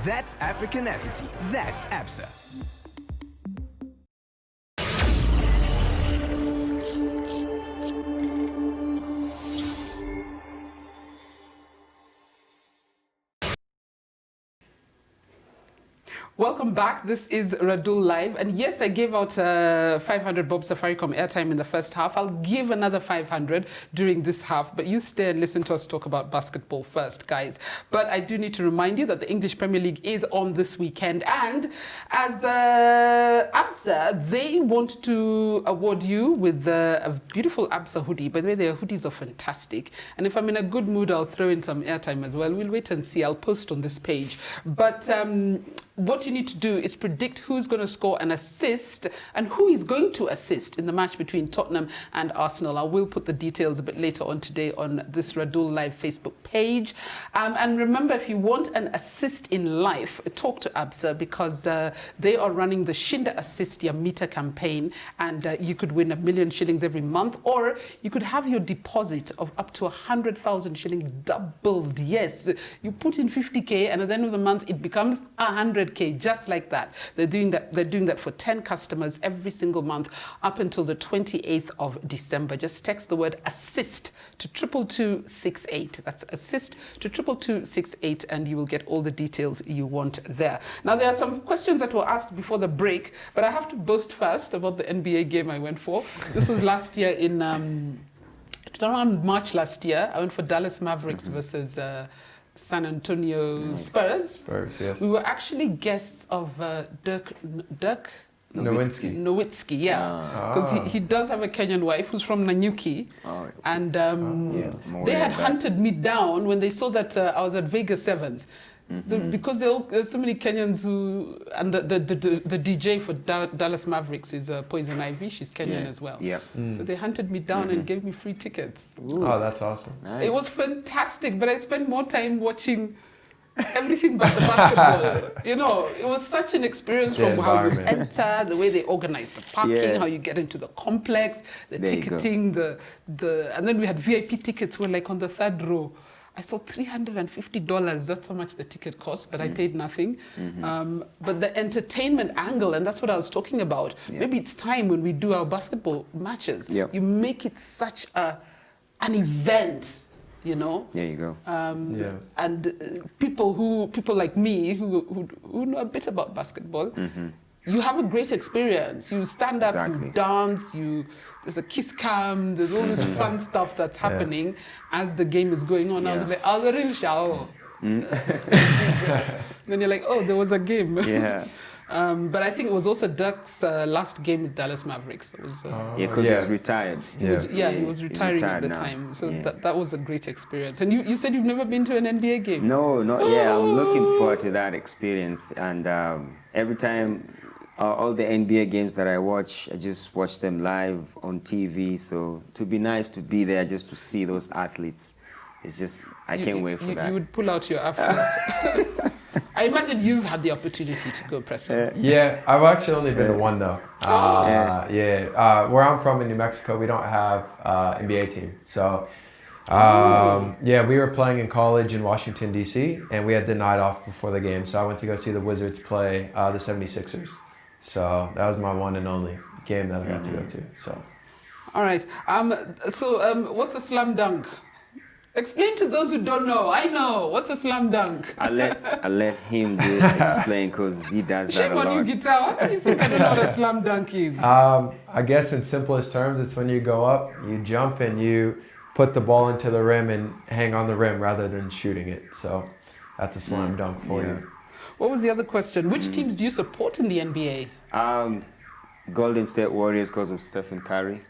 [SPEAKER 1] That's Africanacity. That's ABSA.
[SPEAKER 3] Welcome back. This is Radull Live. And yes, I gave out 500 Bob Safaricom airtime in the first half. I'll give another 500 during this half. But you stay and listen to us talk about basketball first, guys. But I do need to remind you that the English Premier League is on this weekend. And as ABSA, they want to award you with a beautiful ABSA hoodie. By the way, their hoodies are fantastic. And if I'm in a good mood, I'll throw in some airtime as well. We'll wait and see. I'll post on this page. But what you need to do is predict who's going to score an assist and who is going to assist in the match between Tottenham and Arsenal. I will put the details a bit later on today on this Radull Live Facebook page. And remember, if you want an assist in life, talk to ABSA because they are running the Shinda Assist Your Meter campaign, and you could win 1 million shillings every month, or you could have your deposit of up to 100,000 shillings doubled. Yes, you put in 50k and at the end of the month it becomes 100k, just like that. They're doing that for 10 customers every single month up until the 28th of December. Just text the word assist to 22268. That's assist to 22268 and you will get all the details you want there. Now, there are some questions that were asked before the break, but I have to boast first about the NBA game I went for. This was last year in around March last year. I went for Dallas Mavericks versus San Antonio Spurs.
[SPEAKER 5] Spurs, yes.
[SPEAKER 3] We were actually guests of Dirk Nowitzki, yeah, because he does have a Kenyan wife who's from Nanyuki, and they had hunted me down when they saw that I was at Vegas Sevens. So because there's so many Kenyans who, and the DJ for Dallas Mavericks is Poison Ivy. She's Kenyan as well. Yeah. So they hunted me down and gave me free tickets.
[SPEAKER 5] Ooh. Oh, that's awesome.
[SPEAKER 3] Nice. It was fantastic, but I spent more time watching everything but the basketball. You know, it was such an experience from how you enter, the way they organize the parking, how you get into the complex, the ticketing, and then we had VIP tickets. We're like on the 3rd row. I saw $350. That's how much the ticket cost, but I paid nothing. But the entertainment angle, and that's what I was talking about. Maybe it's time when we do our basketball matches, you make it such an event, you know.
[SPEAKER 6] There you go.
[SPEAKER 3] And people like me who know a bit about basketball, you have a great experience. You stand up, you dance, there's a kiss cam, there's all this fun stuff that's happening as the game is going on. I was like, oh, the real show. Then you're like, oh, there was a game. But I think it was also Dirk's last game with Dallas Mavericks. It was,
[SPEAKER 6] because he's retired.
[SPEAKER 3] He was retiring at the time. So that was a great experience. And you said you've never been to an NBA game?
[SPEAKER 6] No, not yet. I'm looking forward to that experience. And every time, all the NBA games that I watch, I just watch them live on TV. So it would be nice to be there just to see those athletes. It's just, I can't wait for that.
[SPEAKER 3] You would pull out your afro. I imagine you've had the opportunity to go, Preston.
[SPEAKER 5] Yeah, I've actually only been to one though. Where I'm from in New Mexico, we don't have NBA team. So we were playing in college in Washington, D.C., and we had the night off before the game. So I went to go see the Wizards play the 76ers. So that was my one and only game that I got to go to. So,
[SPEAKER 3] all right. What's a slam dunk? Explain to those who don't know. I know. What's a slam dunk?
[SPEAKER 6] I'll let him explain because he does that
[SPEAKER 3] Shame
[SPEAKER 6] a
[SPEAKER 3] on
[SPEAKER 6] lot.
[SPEAKER 3] you, guitar. What do you think I don't know what a slam dunk is?
[SPEAKER 5] I guess in simplest terms, it's when you go up, you jump, and you put the ball into the rim and hang on the rim rather than shooting it. So that's a slam dunk for you.
[SPEAKER 3] What was the other question? Which teams do you support in the NBA?
[SPEAKER 6] Golden State Warriors because of Stephen Curry.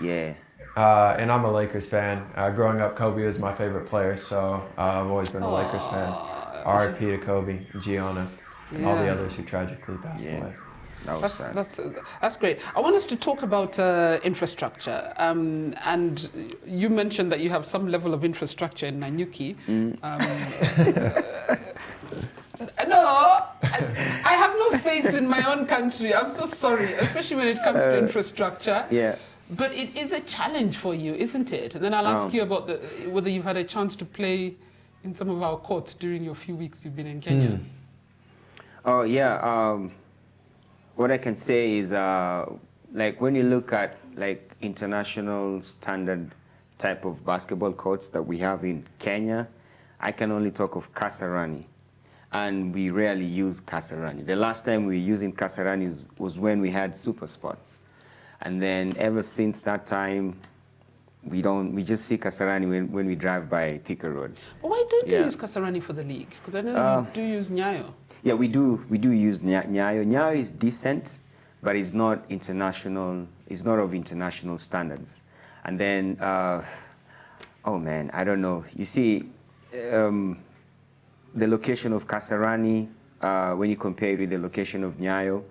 [SPEAKER 6] Yeah.
[SPEAKER 5] And I'm a Lakers fan. Growing up, Kobe was my favorite player, so I've always been a Lakers fan. R.I.P. to Kobe, Gianna, and all the others who tragically passed away.
[SPEAKER 6] That was sad.
[SPEAKER 3] That's great. I want us to talk about infrastructure. And you mentioned that you have some level of infrastructure in Nanyuki. No, I have no faith in my own country. I'm so sorry, especially when it comes to infrastructure.
[SPEAKER 6] Yeah.
[SPEAKER 3] But it is a challenge for you, isn't it? And then I'll ask you about whether you've had a chance to play in some of our courts during your few weeks you've been in Kenya.
[SPEAKER 6] Oh, yeah. What I can say is, like, when you look at, like, international standard type of basketball courts that we have in Kenya, I can only talk of Kasarani. And we rarely use Kasarani. The last time we were using Kasarani was when we had Super Sports. And then ever since that time, we just see Kasarani when we drive by Thika Road.
[SPEAKER 3] But why don't you use Kasarani for the league? Because I know you do use Nyayo.
[SPEAKER 6] Yeah, we do use Nyayo. Nyayo is decent, but it's not international. It's not of international standards. And then, oh man, I don't know. You see, the location of Kasarani, when you compare it with the location of Nyayo,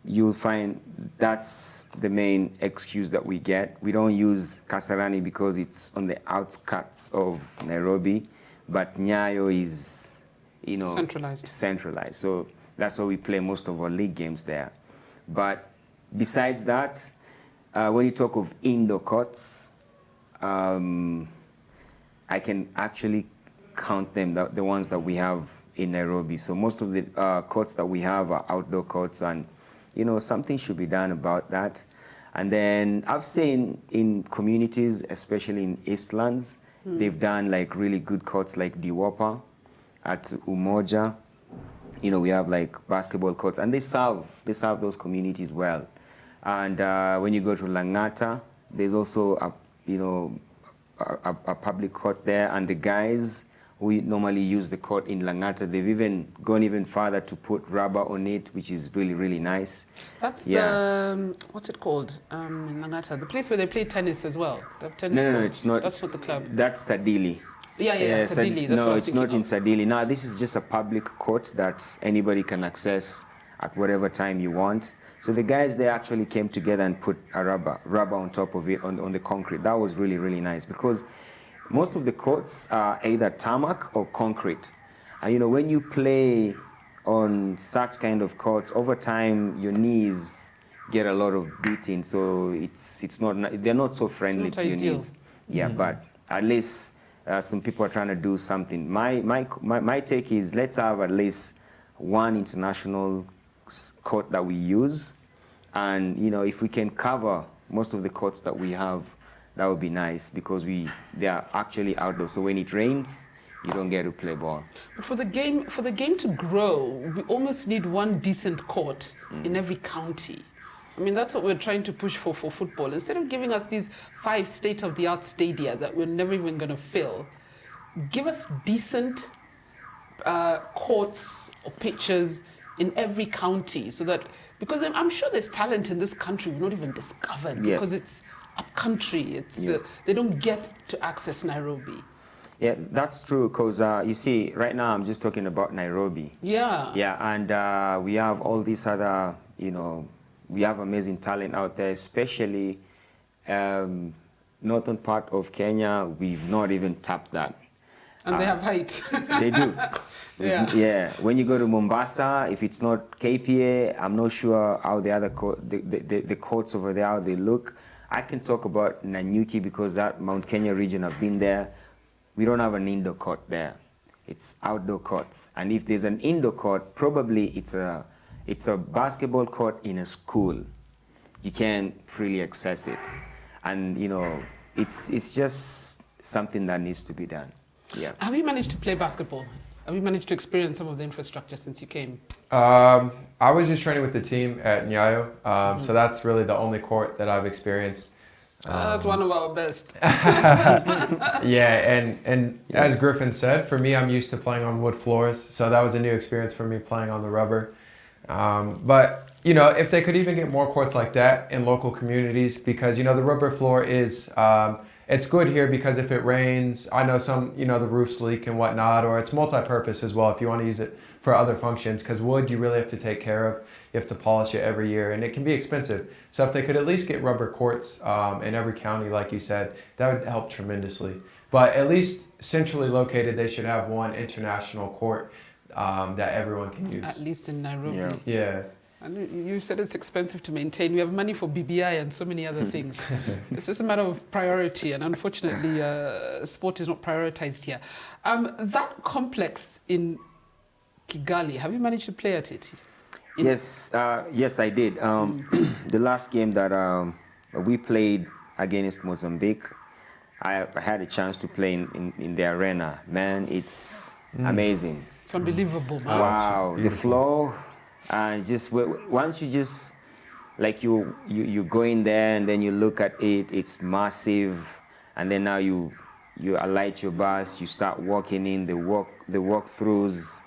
[SPEAKER 6] you'll find that's the main excuse that we get. We don't use Kasarani because it's on the outskirts of Nairobi, but Nyayo is, you know, centralized. So that's why we play most of our league games there. But besides that, when you talk of indoor courts, I can actually count them, the ones that we have in Nairobi. So most of the courts that we have are outdoor courts, and you know, something should be done about that. And then I've seen in communities, especially in Eastlands, they've done like really good courts like Diwapa at Umoja. You know, we have like basketball courts, and they serve those communities well. And when you go to Langata, there's also a public court there, and the guys who normally use the court in Langata, they've even gone even farther to put rubber on it, which is really, really nice.
[SPEAKER 3] That's the, what's it called in Langata? The place where they play tennis as well. The tennis
[SPEAKER 6] No,
[SPEAKER 3] court.
[SPEAKER 6] it's not.
[SPEAKER 3] That's not the club.
[SPEAKER 6] That's Sadili.
[SPEAKER 3] Yeah, Sadili.
[SPEAKER 6] No, it's not in Sadili. Now, this is just a public court that anybody can access at whatever time you want. So the guys, they actually came together and put a rubber on top of it, on the concrete. That was really, really nice, because most of the courts are either tarmac or concrete. And you know, when you play on such kind of courts, over time your knees get a lot of beating, so they're not so friendly to your knees. Yeah, but at least some people are trying to do something. My take is, let's have at least one international court that we use, and you know, if we can cover most of the courts that we have, that would be nice, because they are actually outdoors. So when it rains, you don't get to play ball.
[SPEAKER 3] But for the game to grow, we almost need one decent court in every county. I mean, that's what we're trying to push for football. Instead of giving us these 5 state-of-the-art stadia that we're never even going to fill, give us decent courts or pitches in every county, so that, because I'm sure there's talent in this country we've not even discovered, because it's up country. They don't get to access Nairobi.
[SPEAKER 6] Yeah, that's true, because you see, right now I'm just talking about Nairobi. Yeah. Yeah, and we have all these other, you know, we have amazing talent out there, especially northern part of Kenya. We've not even tapped that.
[SPEAKER 3] And they have height.
[SPEAKER 6] They do. Yeah. When you go to Mombasa, if it's not KPA, I'm not sure how the other the courts over there, how they look. I can talk about Nanyuki because that Mount Kenya region, I've been there. We don't have an indoor court there. It's outdoor courts. And if there's an indoor court, probably it's a basketball court in a school. You can't freely access it. And you know, it's just something that needs to be done. Yeah.
[SPEAKER 3] Have you managed to play basketball? Have you managed to experience some of the infrastructure since you came?
[SPEAKER 5] I was just training with the team at Nyayo, so that's really the only court that I've experienced.
[SPEAKER 3] That's one of our best.
[SPEAKER 5] Yeah, and as Griffin said, for me, I'm used to playing on wood floors, so that was a new experience for me playing on the rubber. But you know, if they could even get more courts like that in local communities, because you know the rubber floor is it's good here because if it rains, I know some, you know, the roofs leak and whatnot, or it's multi-purpose as well if you want to use it for other functions, because wood you really have to take care of. You have to polish it every year, and it can be expensive. So if they could at least get rubber courts in every county, like you said, that would help tremendously. But at least centrally located, they should have one international court that everyone can use.
[SPEAKER 3] At least in Nairobi.
[SPEAKER 6] Yeah.
[SPEAKER 5] Yeah.
[SPEAKER 3] And you said it's expensive to maintain. We have money for BBI and so many other things. It's just a matter of priority, and unfortunately, sport is not prioritized here. That complex in Kigali, have you managed to play at it?
[SPEAKER 6] Yes, yes, I did. The last game that we played against Mozambique, I had a chance to play in the arena. Man, it's amazing.
[SPEAKER 3] It's unbelievable, man.
[SPEAKER 6] Wow, the floor, and just once you just like you go in there and then you look at it, it's massive, and then now you alight your bus, you start walking in the walkthroughs,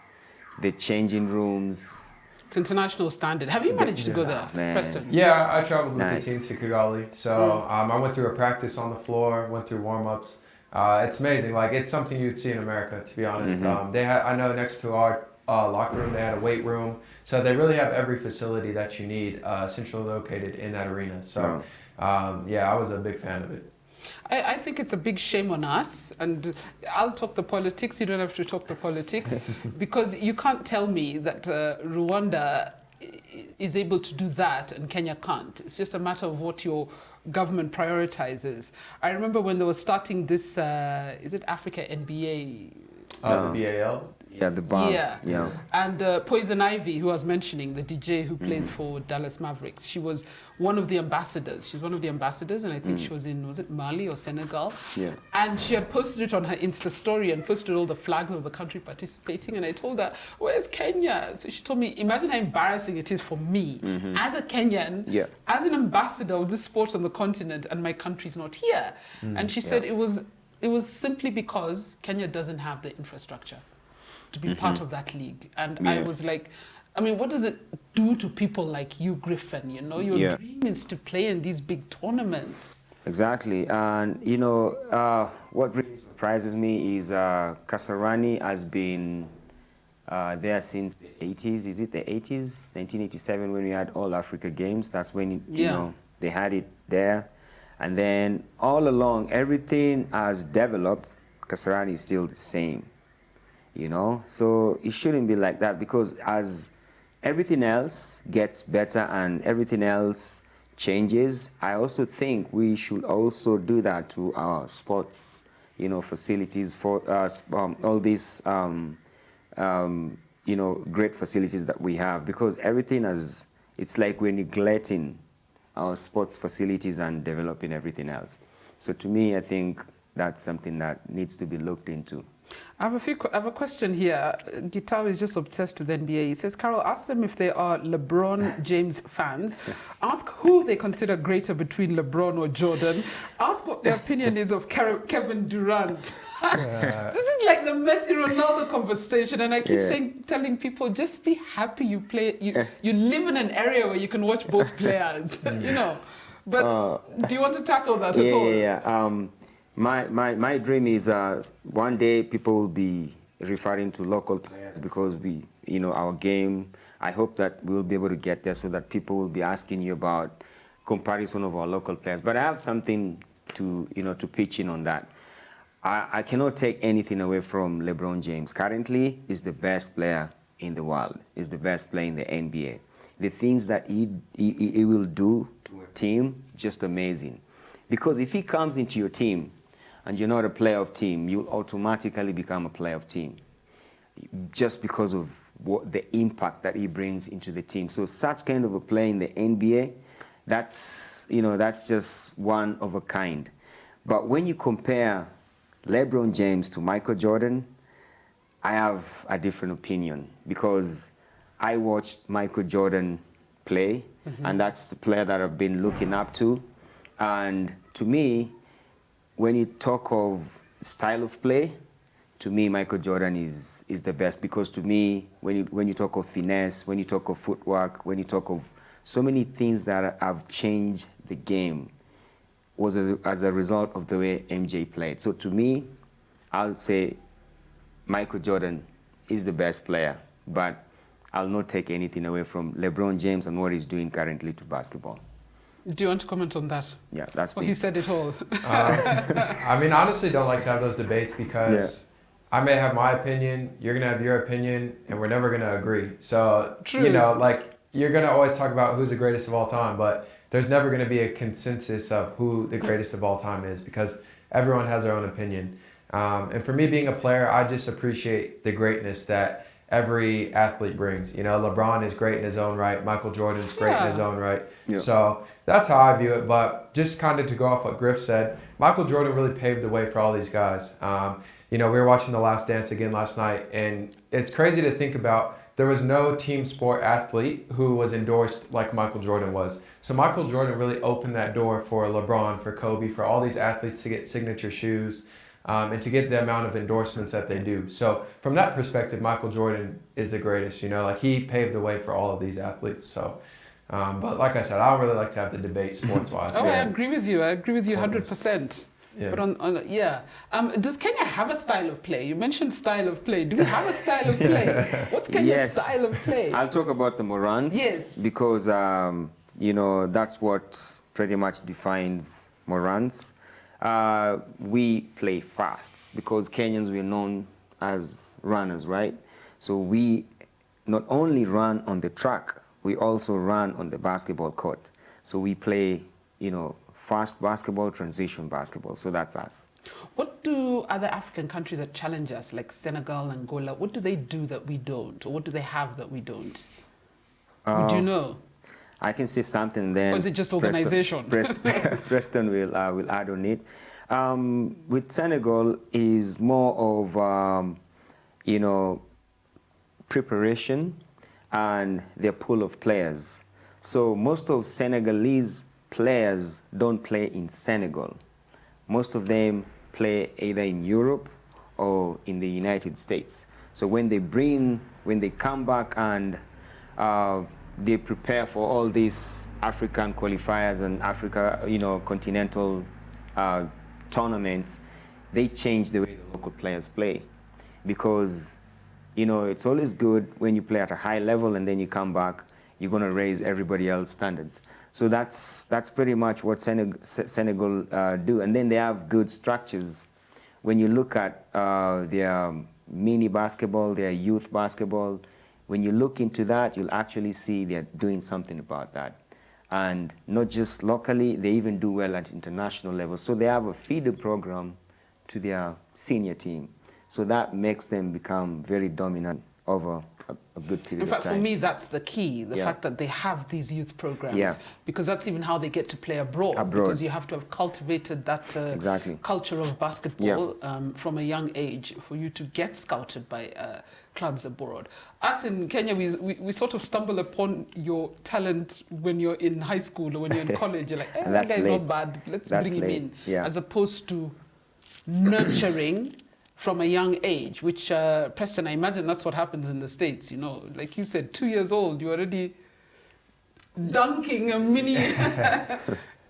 [SPEAKER 6] the changing rooms.
[SPEAKER 3] It's international standard. Have you managed to go there,
[SPEAKER 6] Man.
[SPEAKER 3] Preston?
[SPEAKER 5] Yeah, I traveled with
[SPEAKER 6] Nice.
[SPEAKER 5] the team to Kigali. So I went through a practice on the floor, went through warm-ups. It's amazing. Like, it's something you'd see in America, to be honest. They had, I know next to our locker room, they had a weight room. So they really have every facility that you need centrally located in that arena. So yeah, I was a big fan of it.
[SPEAKER 3] I think it's a big shame on us, and I'll talk the politics, you don't have to talk the politics, because you can't tell me that Rwanda is able to do that and Kenya can't. It's just a matter of what your government prioritizes. I remember when they were starting this, is it Africa NBA?
[SPEAKER 5] The BAL?
[SPEAKER 6] Yeah, the bar.
[SPEAKER 3] Yeah. And Poison Ivy, who I was mentioning, the DJ who plays for Dallas Mavericks, she was one of the ambassadors. She's one of the ambassadors, and I think she was in, was it Mali or Senegal?
[SPEAKER 6] Yeah.
[SPEAKER 3] And she had posted it on her Insta story and posted all the flags of the country participating. And I told her, where's Kenya? So she told me, imagine how embarrassing it is for me as a Kenyan, as an ambassador of this sport on the continent, and my country's not here. And she said it was simply because Kenya doesn't have the infrastructure to be part of that league. And I was like, I mean, what does it do to people like you, Griffin? You know, your dream is to play in these big tournaments.
[SPEAKER 6] Exactly. And, you know, what really surprises me is Kasarani has been there since the 80s. Is it the 80s? 1987, when we had All Africa Games. That's when, you know, they had it there. And then all along, everything has developed. Kasarani is still the same. You know, so it shouldn't be like that, because as everything else gets better and everything else changes, I also think we should also do that to our sports, you know, facilities, for all these, you know, great facilities that we have, because everything has, it's like we're neglecting our sports facilities and developing everything else. So to me, I think that's something that needs to be looked into.
[SPEAKER 3] I have a question here. Gitao is just obsessed with NBA. He says, Carol, ask them if they are LeBron James fans. Ask who they consider greater between LeBron or Jordan. Ask what their opinion is of Kevin Durant. This is like the Messi Ronaldo conversation, and I keep telling people, just be happy you play. You live in an area where you can watch both players, you know. But do you want to tackle that at all?
[SPEAKER 6] Yeah. My dream is one day people will be referring to local players, because we, you know, our game, I hope that we'll be able to get there so that people will be asking you about comparison of our local players. But I have something to, you know, to pitch in on that. I cannot take anything away from LeBron James. Currently, he's the best player in the world. He's the best player in the NBA. The things that he will do to a team, just amazing. Because if he comes into your team, and you're not a player of team, you'll automatically become a player of team, just because of what the impact that he brings into the team. So such kind of a player in the NBA, that's, you know, that's just one of a kind. But when you compare LeBron James to Michael Jordan, I have a different opinion because I watched Michael Jordan play, and that's the player that I've been looking up to. And to me, when you talk of style of play, to me, Michael Jordan is the best because to me, when you talk of finesse, when you talk of footwork, when you talk of so many things that have changed the game, was as a result of the way MJ played. So to me, I'll say Michael Jordan is the best player, but I'll not take anything away from LeBron James and what he's doing currently to basketball.
[SPEAKER 3] Do you want to comment on that?
[SPEAKER 6] Yeah, that's
[SPEAKER 3] Well,
[SPEAKER 6] me.
[SPEAKER 3] he said it all.
[SPEAKER 5] I mean, honestly, don't like to have those debates because I may have my opinion, you're going to have your opinion, and we're never going to agree. So,
[SPEAKER 3] True.
[SPEAKER 5] you know, like, you're going to always talk about who's the greatest of all time, but there's never going to be a consensus of who the greatest of all time is because everyone has their own opinion. And for me, being a player, I just appreciate the greatness that every athlete brings. You know, LeBron is great in his own right. Michael Jordan's great in his own right.
[SPEAKER 6] Yeah.
[SPEAKER 5] So that's how I view it. But just kind of to go off what Griff said, Michael Jordan really paved the way for all these guys. You know, we were watching The Last Dance again last night, and it's crazy to think about. There was no team sport athlete who was endorsed like Michael Jordan was. So Michael Jordan really opened that door for LeBron, for Kobe, for all these athletes to get signature shoes. And to get the amount of endorsements that they do. So from that perspective, Michael Jordan is the greatest, you know, like he paved the way for all of these athletes. So, but like I said, I don't really like to have the debate sports-wise.
[SPEAKER 3] Oh, I agree with you. I agree with you 100%.
[SPEAKER 5] Yeah.
[SPEAKER 3] But does Kenya have a style of play? You mentioned style of play. Do we have a style of play? What's Kenya's style of play?
[SPEAKER 6] I'll talk about the Morans.
[SPEAKER 3] Yes.
[SPEAKER 6] Because, you know, that's what pretty much defines Morans. We play fast because Kenyans were known as runners, right? So we not only run on the track, we also run on the basketball court. So we play, you know, fast basketball, transition basketball. So that's us.
[SPEAKER 3] What do other African countries that challenge us, like Senegal, Angola, what do they do that we don't? Or what do they have that we don't? Would you know?
[SPEAKER 6] I can say something then.
[SPEAKER 3] Or is it just organization?
[SPEAKER 6] Preston will add on it. With Senegal is more of, you know, preparation and their pool of players. So most of Senegalese players don't play in Senegal. Most of them play either in Europe or in the United States. So when they come back and they prepare for all these African qualifiers and Africa, you know, continental tournaments, they change the way the local players play. Because, you know, it's always good when you play at a high level and then you come back, you're going to raise everybody else's standards. So that's pretty much what Senegal do. And then they have good structures. When you look at their mini basketball, their youth basketball, when you look into that, you'll actually see they're doing something about that. And not just locally, they even do well at international level. So they have a feeder program to their senior team. So that makes them become very dominant over a good period of time.
[SPEAKER 3] In fact, for me, that's the key, the fact that they have these youth programs. Because that's even how they get to play abroad. Because you have to have cultivated that culture of basketball from a young age for you to get scouted by clubs abroad. Us in Kenya, we sort of stumble upon your talent when you're in high school or when you're in college. You're like, that guy's not bad, let's bring him in. As opposed to nurturing from a young age, which, Preston, I imagine that's what happens in the States, you know. Like you said, 2 years old, you're already dunking a mini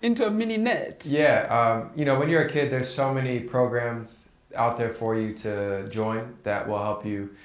[SPEAKER 3] into a mini net.
[SPEAKER 5] Yeah, you know, when you're a kid, there's so many programs out there for you to join that will help you,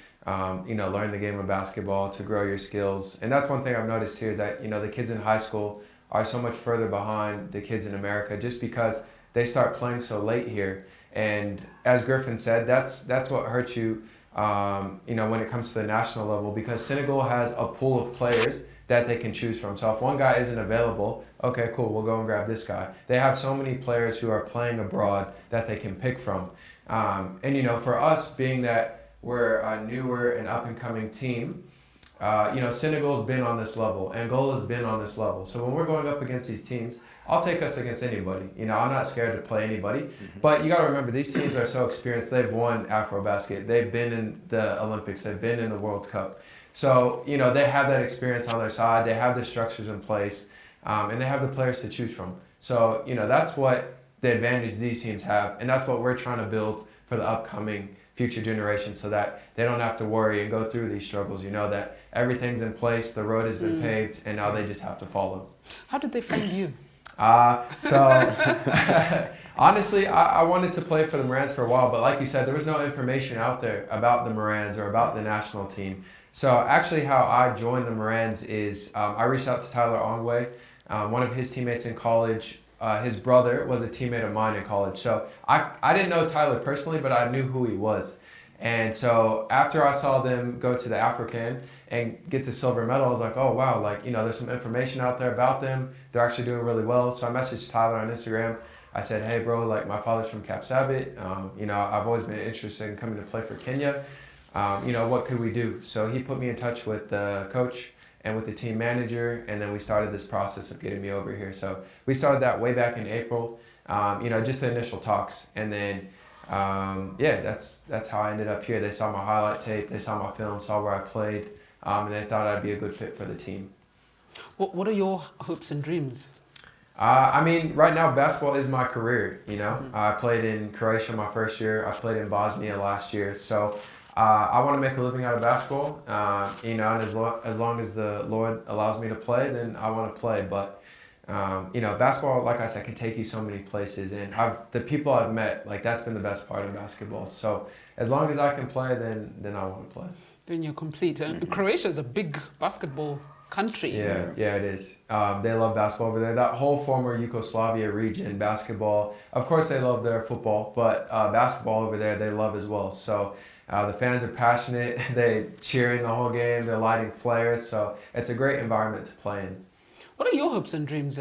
[SPEAKER 5] you know, learn the game of basketball, to grow your skills. And that's one thing I've noticed here is that, you know, the kids in high school are so much further behind the kids in America just because they start playing so late here. And as Griffin said, that's what hurts you, you know, when it comes to the national level, because Senegal has a pool of players that they can choose from. So if one guy isn't available, okay, cool, we'll go and grab this guy. They have so many players who are playing abroad that they can pick from. And, you know, for us, being that we're a newer and up-and-coming team, Senegal's been on this level. Angola's been on this level. So when we're going up against these teams, I'll take us against anybody. I'm not scared to play anybody. Mm-hmm. But you got to remember, these teams are so experienced. They've won Afrobasket. They've been in the Olympics. They've been in the World Cup. So, they have that experience on their side. They have the structures in place. And they have the players to choose from. So, that's what the advantage these teams have. And that's what we're trying to build for the upcoming future generations, so that they don't have to worry and go through these struggles. That everything's in place, the road has been paved, and now they just have to follow.
[SPEAKER 3] How did they find you?
[SPEAKER 5] Honestly, I wanted to play for the Morans for a while, but like you said, there was no information out there about the Morans or about the national team. So actually how I joined the Morans is I reached out to Tyler Ongwe, one of his teammates in college. His brother was a teammate of mine in college. So I didn't know Tyler personally, but I knew who he was. And so after I saw them go to the African and get the silver medal, I was like, oh, wow, there's some information out there about them. They're actually doing really well. So I messaged Tyler on Instagram. I said, hey, bro, my father's from Kapsabet. I've always been interested in coming to play for Kenya. What could we do? So he put me in touch with the coach and with the team manager, and then we started this process of getting me over here. So we started that way back in April, just the initial talks. And then, that's how I ended up here. They saw my highlight tape, they saw my film, saw where I played, and they thought I'd be a good fit for the team.
[SPEAKER 3] What are your hopes and dreams?
[SPEAKER 5] Right now basketball is my career, I played in Croatia my first year, I played in Bosnia last year. So I want to make a living out of basketball, and as long as the Lord allows me to play, then I want to play. But, basketball, like I said, can take you so many places. And the people I've met, that's been the best part of basketball. So as long as I can play, then I want to play.
[SPEAKER 3] Then you're complete. Croatia is a big basketball country.
[SPEAKER 5] Yeah, it is. They love basketball over there. That whole former Yugoslavia region, basketball. Of course, they love their football, but basketball over there, they love as well. So the fans are passionate. They cheering the whole game. They're lighting flares. So it's a great environment to play in.
[SPEAKER 3] What are your hopes and dreams,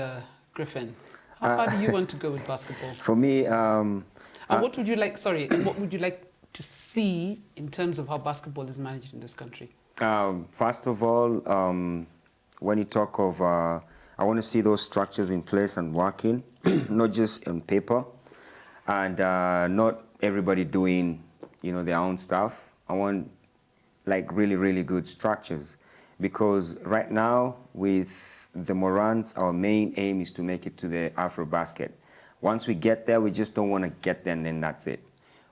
[SPEAKER 3] Griffin? How far do you want to go with basketball?
[SPEAKER 6] For me,
[SPEAKER 3] and what would you like? What would you like to see in terms of how basketball is managed in this country?
[SPEAKER 6] First of all, when you talk of, I want to see those structures in place and working, not just on paper, and not everybody doing, their own stuff. I want really, really good structures, because right now with the Morans, our main aim is to make it to the Afrobasket. Once we get there, we just don't want to get there and then that's it.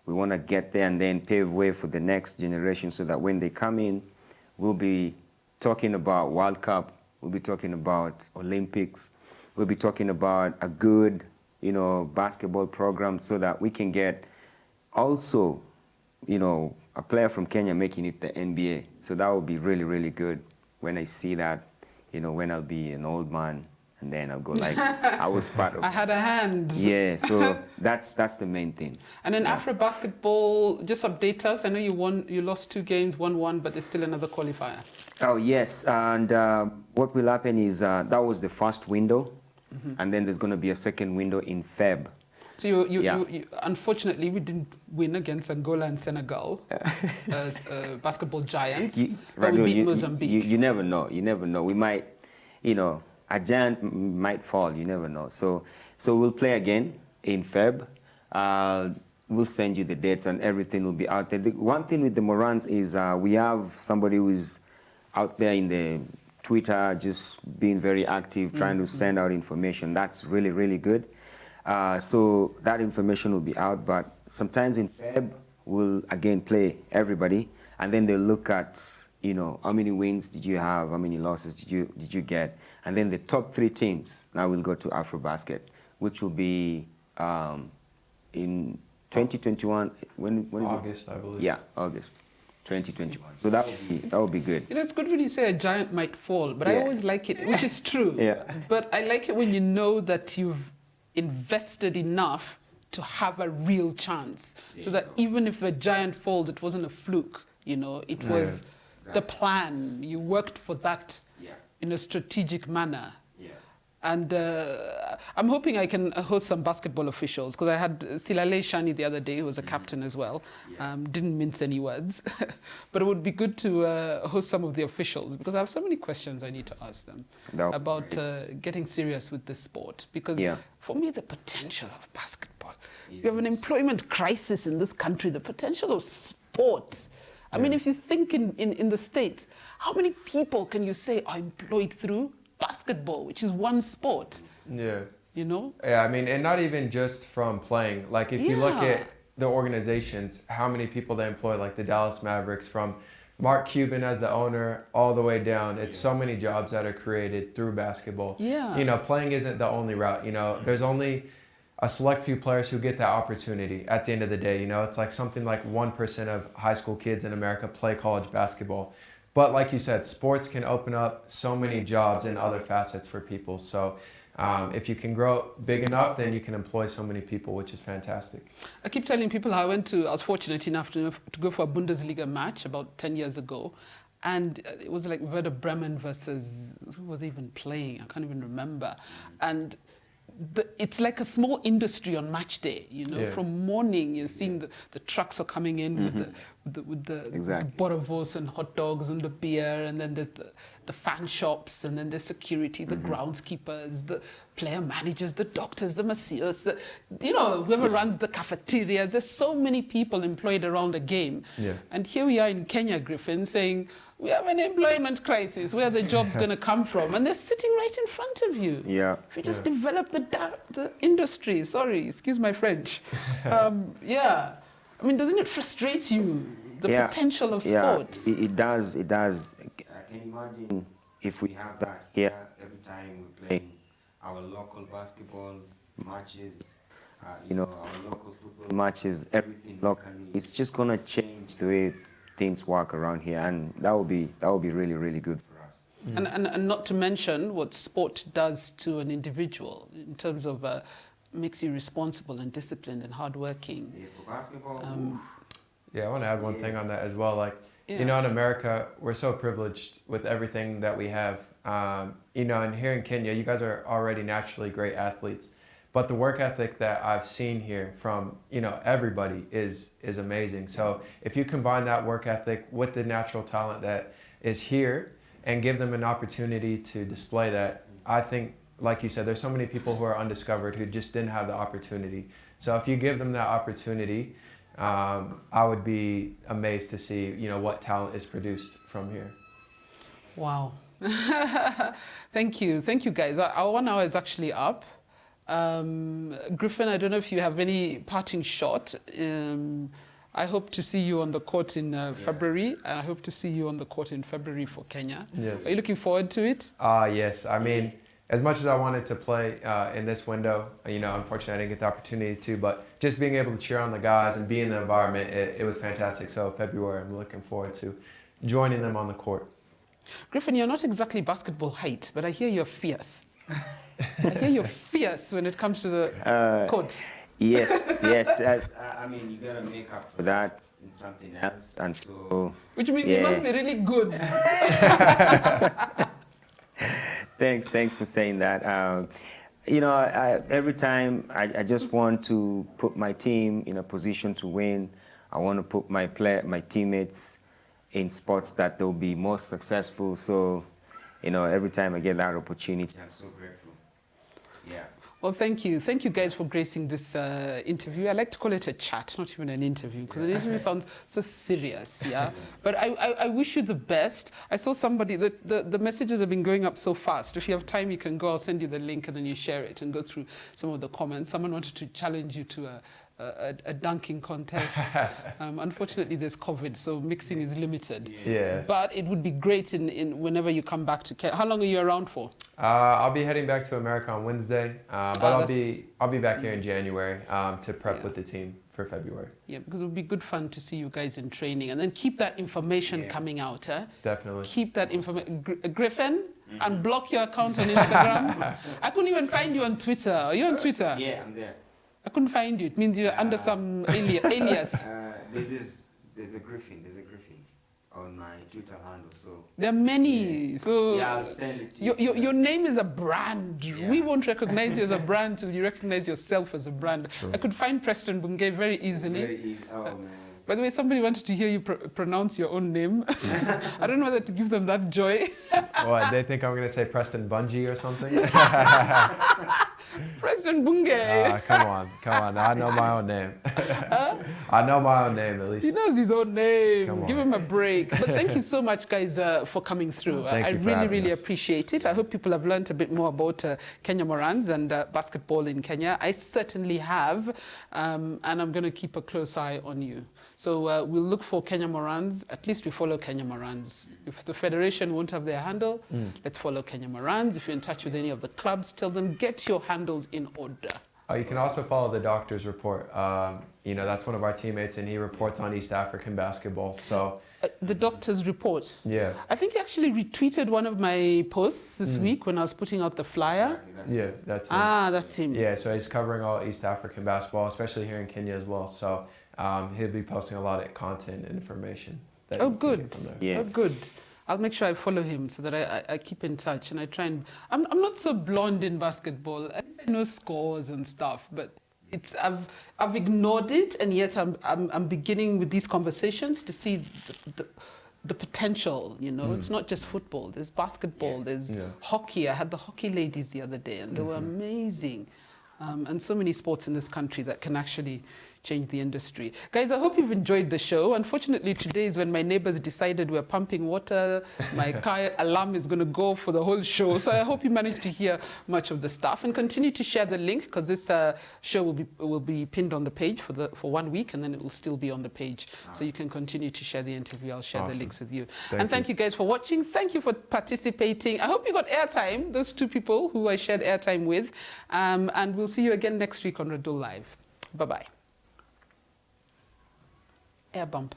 [SPEAKER 6] We want to get there and then pave way for the next generation, so that when they come in, we'll be talking about World Cup, we'll be talking about Olympics, we'll be talking about a good, basketball program, so that we can get also, a player from Kenya making it the NBA. So that would be really, really good when I see that, when I'll be an old man, and then I'll go I was part of
[SPEAKER 3] I had a hand.
[SPEAKER 6] Yeah, so that's the main thing.
[SPEAKER 3] And in Afro-basketball, just update us. I know you lost 2 games, won 1, but there's still another qualifier.
[SPEAKER 6] Oh, yes, and what will happen is that was the first window, and then there's going to be a second window in Feb.
[SPEAKER 3] So you unfortunately, we didn't win against Angola and Senegal as basketball giants, but we beat Mozambique.
[SPEAKER 6] You never know. You never know. We might, a giant might fall. You never know. So we'll play again in Feb. We'll send you the dates and everything will be out there. The one thing with the Morans is we have somebody who is out there in the Twitter, just being very active, trying to send out information. That's really, really good. So that information will be out, but sometimes in Feb, we'll again play everybody, and then they'll look at, how many wins did you have, how many losses did you get, and then the top 3 teams now will go to Afrobasket, which will be in 2021. When
[SPEAKER 5] August, I believe.
[SPEAKER 6] Yeah, August 2021. So that would be good.
[SPEAKER 3] It's good when you say a giant might fall, but I always like it, which is true.
[SPEAKER 6] Yeah.
[SPEAKER 3] But I like it when you know that you've invested enough to have a real chance, so that even if a giant falls, it wasn't a fluke. It was the plan. You worked for that in a strategic manner. And I'm hoping I can host some basketball officials, because I had Silale Shani the other day, who was a captain as well. Didn't mince any words. But it would be good to host some of the officials, because I have so many questions I need to ask them about getting serious with this sport. Because for me, the potential of basketball, we have an employment crisis in this country, the potential of sports. I mean, if you think in the States, how many people can you say are employed through basketball, which is one sport?
[SPEAKER 5] Yeah.
[SPEAKER 3] You know?
[SPEAKER 5] Yeah, I mean, and not even just from playing. Like, if you look at the organizations, how many people they employ, like the Dallas Mavericks, from Mark Cuban as the owner all the way down. It's so many jobs that are created through basketball.
[SPEAKER 3] Yeah.
[SPEAKER 5] You know, playing isn't the only route. You know, there's only a select few players who get that opportunity at the end of the day. You know, it's like something like 1% of high school kids in America play college basketball. But like you said, sports can open up so many jobs and other facets for people. So if you can grow big enough, then you can employ so many people, which is fantastic.
[SPEAKER 3] I keep telling people I was fortunate enough to go for a Bundesliga match about 10 years ago. And it was like Werder Bremen versus, who was even playing? I can't even remember. And it's like a small industry on match day, you know. From morning, you're seeing the trucks are coming in with the Borovos and hot dogs and the beer, and then there's the fan shops, and then the security, the groundskeepers, the player managers, the doctors, the masseurs, whoever runs the cafeterias. There's so many people employed around a game. And here we are in Kenya, Griffin, saying we have an employment crisis. Where are the jobs going to come from? And they're sitting right in front of you. If you just develop the industry, sorry, excuse my French. I mean, doesn't it frustrate you, the potential of sports?
[SPEAKER 6] It does. It does. I can imagine if we have that here every time we play our local basketball matches, our local football matches, everything locally. It's just gonna change the way things work around here, and that would be really, really good for us.
[SPEAKER 3] And not to mention what sport does to an individual in terms of makes you responsible and disciplined and hardworking.
[SPEAKER 4] For basketball.
[SPEAKER 5] I want to add one thing on that as well. Like, you know, in America, we're so privileged with everything that we have. And here in Kenya, you guys are already naturally great athletes. But the work ethic that I've seen here from, everybody is amazing. So if you combine that work ethic with the natural talent that is here and give them an opportunity to display that, I think, like you said, there's so many people who are undiscovered who just didn't have the opportunity. So if you give them that opportunity, I would be amazed to see, what talent is produced from here.
[SPEAKER 3] Wow. Thank you, guys. Our 1 hour is actually up. Griffin, I don't know if you have any parting shot. I hope to see you on the court in February, and I hope to see you on the court in February for Kenya.
[SPEAKER 5] Yes.
[SPEAKER 3] Are you looking forward to it?
[SPEAKER 5] Yes. I mean, as much as I wanted to play in this window, unfortunately I didn't get the opportunity to, but just being able to cheer on the guys and be in the environment, it was fantastic. So February, I'm looking forward to joining them on the court.
[SPEAKER 3] Griffin, you're not exactly basketball height, but I hear you're fierce. I hear you're fierce when it comes to the courts.
[SPEAKER 6] Yes. I mean, you gotta make up for that in something else, and so.
[SPEAKER 3] Which means you must be really good.
[SPEAKER 6] Thanks for saying that. Every time I just want to put my team in a position to win. I want to put my teammates in spots that they'll be most successful. So, every time I get that opportunity, I'm so grateful. Yeah.
[SPEAKER 3] Well, thank you. Thank you guys for gracing this interview. I like to call it a chat, not even an interview, because an interview sounds so serious, But I wish you the best. I saw somebody, the messages have been going up so fast. If you have time, you can go. I'll send you the link and then you share it and go through some of the comments. Someone wanted to challenge you to a dunking contest. Unfortunately, there's COVID, so mixing is limited. But it would be great in whenever you come back to Kenya. How long are you around for?
[SPEAKER 5] I'll be heading back to America on Wednesday, but I'll be back here in January to prep with the team for February. Yeah,
[SPEAKER 3] because it would be good fun to see you guys in training, and then keep that information coming out.
[SPEAKER 5] Definitely.
[SPEAKER 3] Keep that information. Griffin, unblock your account on Instagram. I couldn't even find you on Twitter. Are you on Twitter?
[SPEAKER 4] Yeah, I'm there.
[SPEAKER 3] I couldn't find you. It means you're under some alias.
[SPEAKER 4] There's a Griffin. on my Twitter handle. So
[SPEAKER 3] there are many.
[SPEAKER 4] yeah.
[SPEAKER 3] So
[SPEAKER 4] Yeah, I'll send it to you.
[SPEAKER 3] your name is a brand.
[SPEAKER 4] Yeah.
[SPEAKER 3] We won't recognize you as a brand till you recognize yourself as a brand.
[SPEAKER 5] True.
[SPEAKER 3] I could find Preston Bungei very easily.
[SPEAKER 4] Very easy. Oh man.
[SPEAKER 3] By the way, somebody wanted to hear you pronounce your own name. I don't know whether to give them that joy.
[SPEAKER 5] What, they think I'm going to say Preston Bungei or something?
[SPEAKER 3] Preston Bungei.
[SPEAKER 5] Come on. I know my own name. I know my own name, at least.
[SPEAKER 3] He knows his own name.
[SPEAKER 5] Come
[SPEAKER 3] Give
[SPEAKER 5] on.
[SPEAKER 3] him a break. But thank you so much, guys, for coming through.
[SPEAKER 5] Thank
[SPEAKER 3] I
[SPEAKER 5] you for
[SPEAKER 3] really,
[SPEAKER 5] having
[SPEAKER 3] really
[SPEAKER 5] us.
[SPEAKER 3] appreciate it. I hope people have learned a bit more about Kenya Morans and basketball in Kenya. I certainly have, and I'm going to keep a close eye on you. So we'll look for Kenya Morans. At least we follow Kenya Morans. If the federation won't have their handle, let's follow Kenya Morans. If you're in touch with any of the clubs, tell them get your handles in order.
[SPEAKER 5] You can also follow the doctor's report. That's one of our teammates, and he reports on East African basketball. So
[SPEAKER 3] The doctor's report.
[SPEAKER 5] yeah,
[SPEAKER 3] I think he actually retweeted one of my posts this week when I was putting out the flyer.
[SPEAKER 5] yeah, that's it.
[SPEAKER 3] That's him.
[SPEAKER 5] Yeah, so he's covering all East African basketball, especially here in Kenya as well. So he'll be posting a lot of content and information. That
[SPEAKER 3] Oh,
[SPEAKER 5] you can get
[SPEAKER 3] good.
[SPEAKER 5] from there.
[SPEAKER 6] Yeah.
[SPEAKER 3] Oh, good. I'll make sure I follow him so that I keep in touch and I try and... I'm not so blonde in basketball. At least I know scores and stuff, but I've ignored it, and yet I'm beginning with these conversations to see the potential, It's not just football. There's basketball, there's hockey. I had the hockey ladies the other day, and they were amazing. And so many sports in this country that can actually change the industry. Guys, I hope you've enjoyed the show. Unfortunately, today is when my neighbors decided we're pumping water. My car alarm is going to go for the whole show. So I hope you managed to hear much of the stuff, and continue to share the link, because this show will be pinned on the page for 1 week, and then it will still be on the page. So you can continue to share the interview. I'll share the links with you. Thank you guys for watching. Thank you for participating. I hope you got airtime, those two people who I shared airtime with. And we'll see you again next week on Radull Live. Bye-bye. Air bump.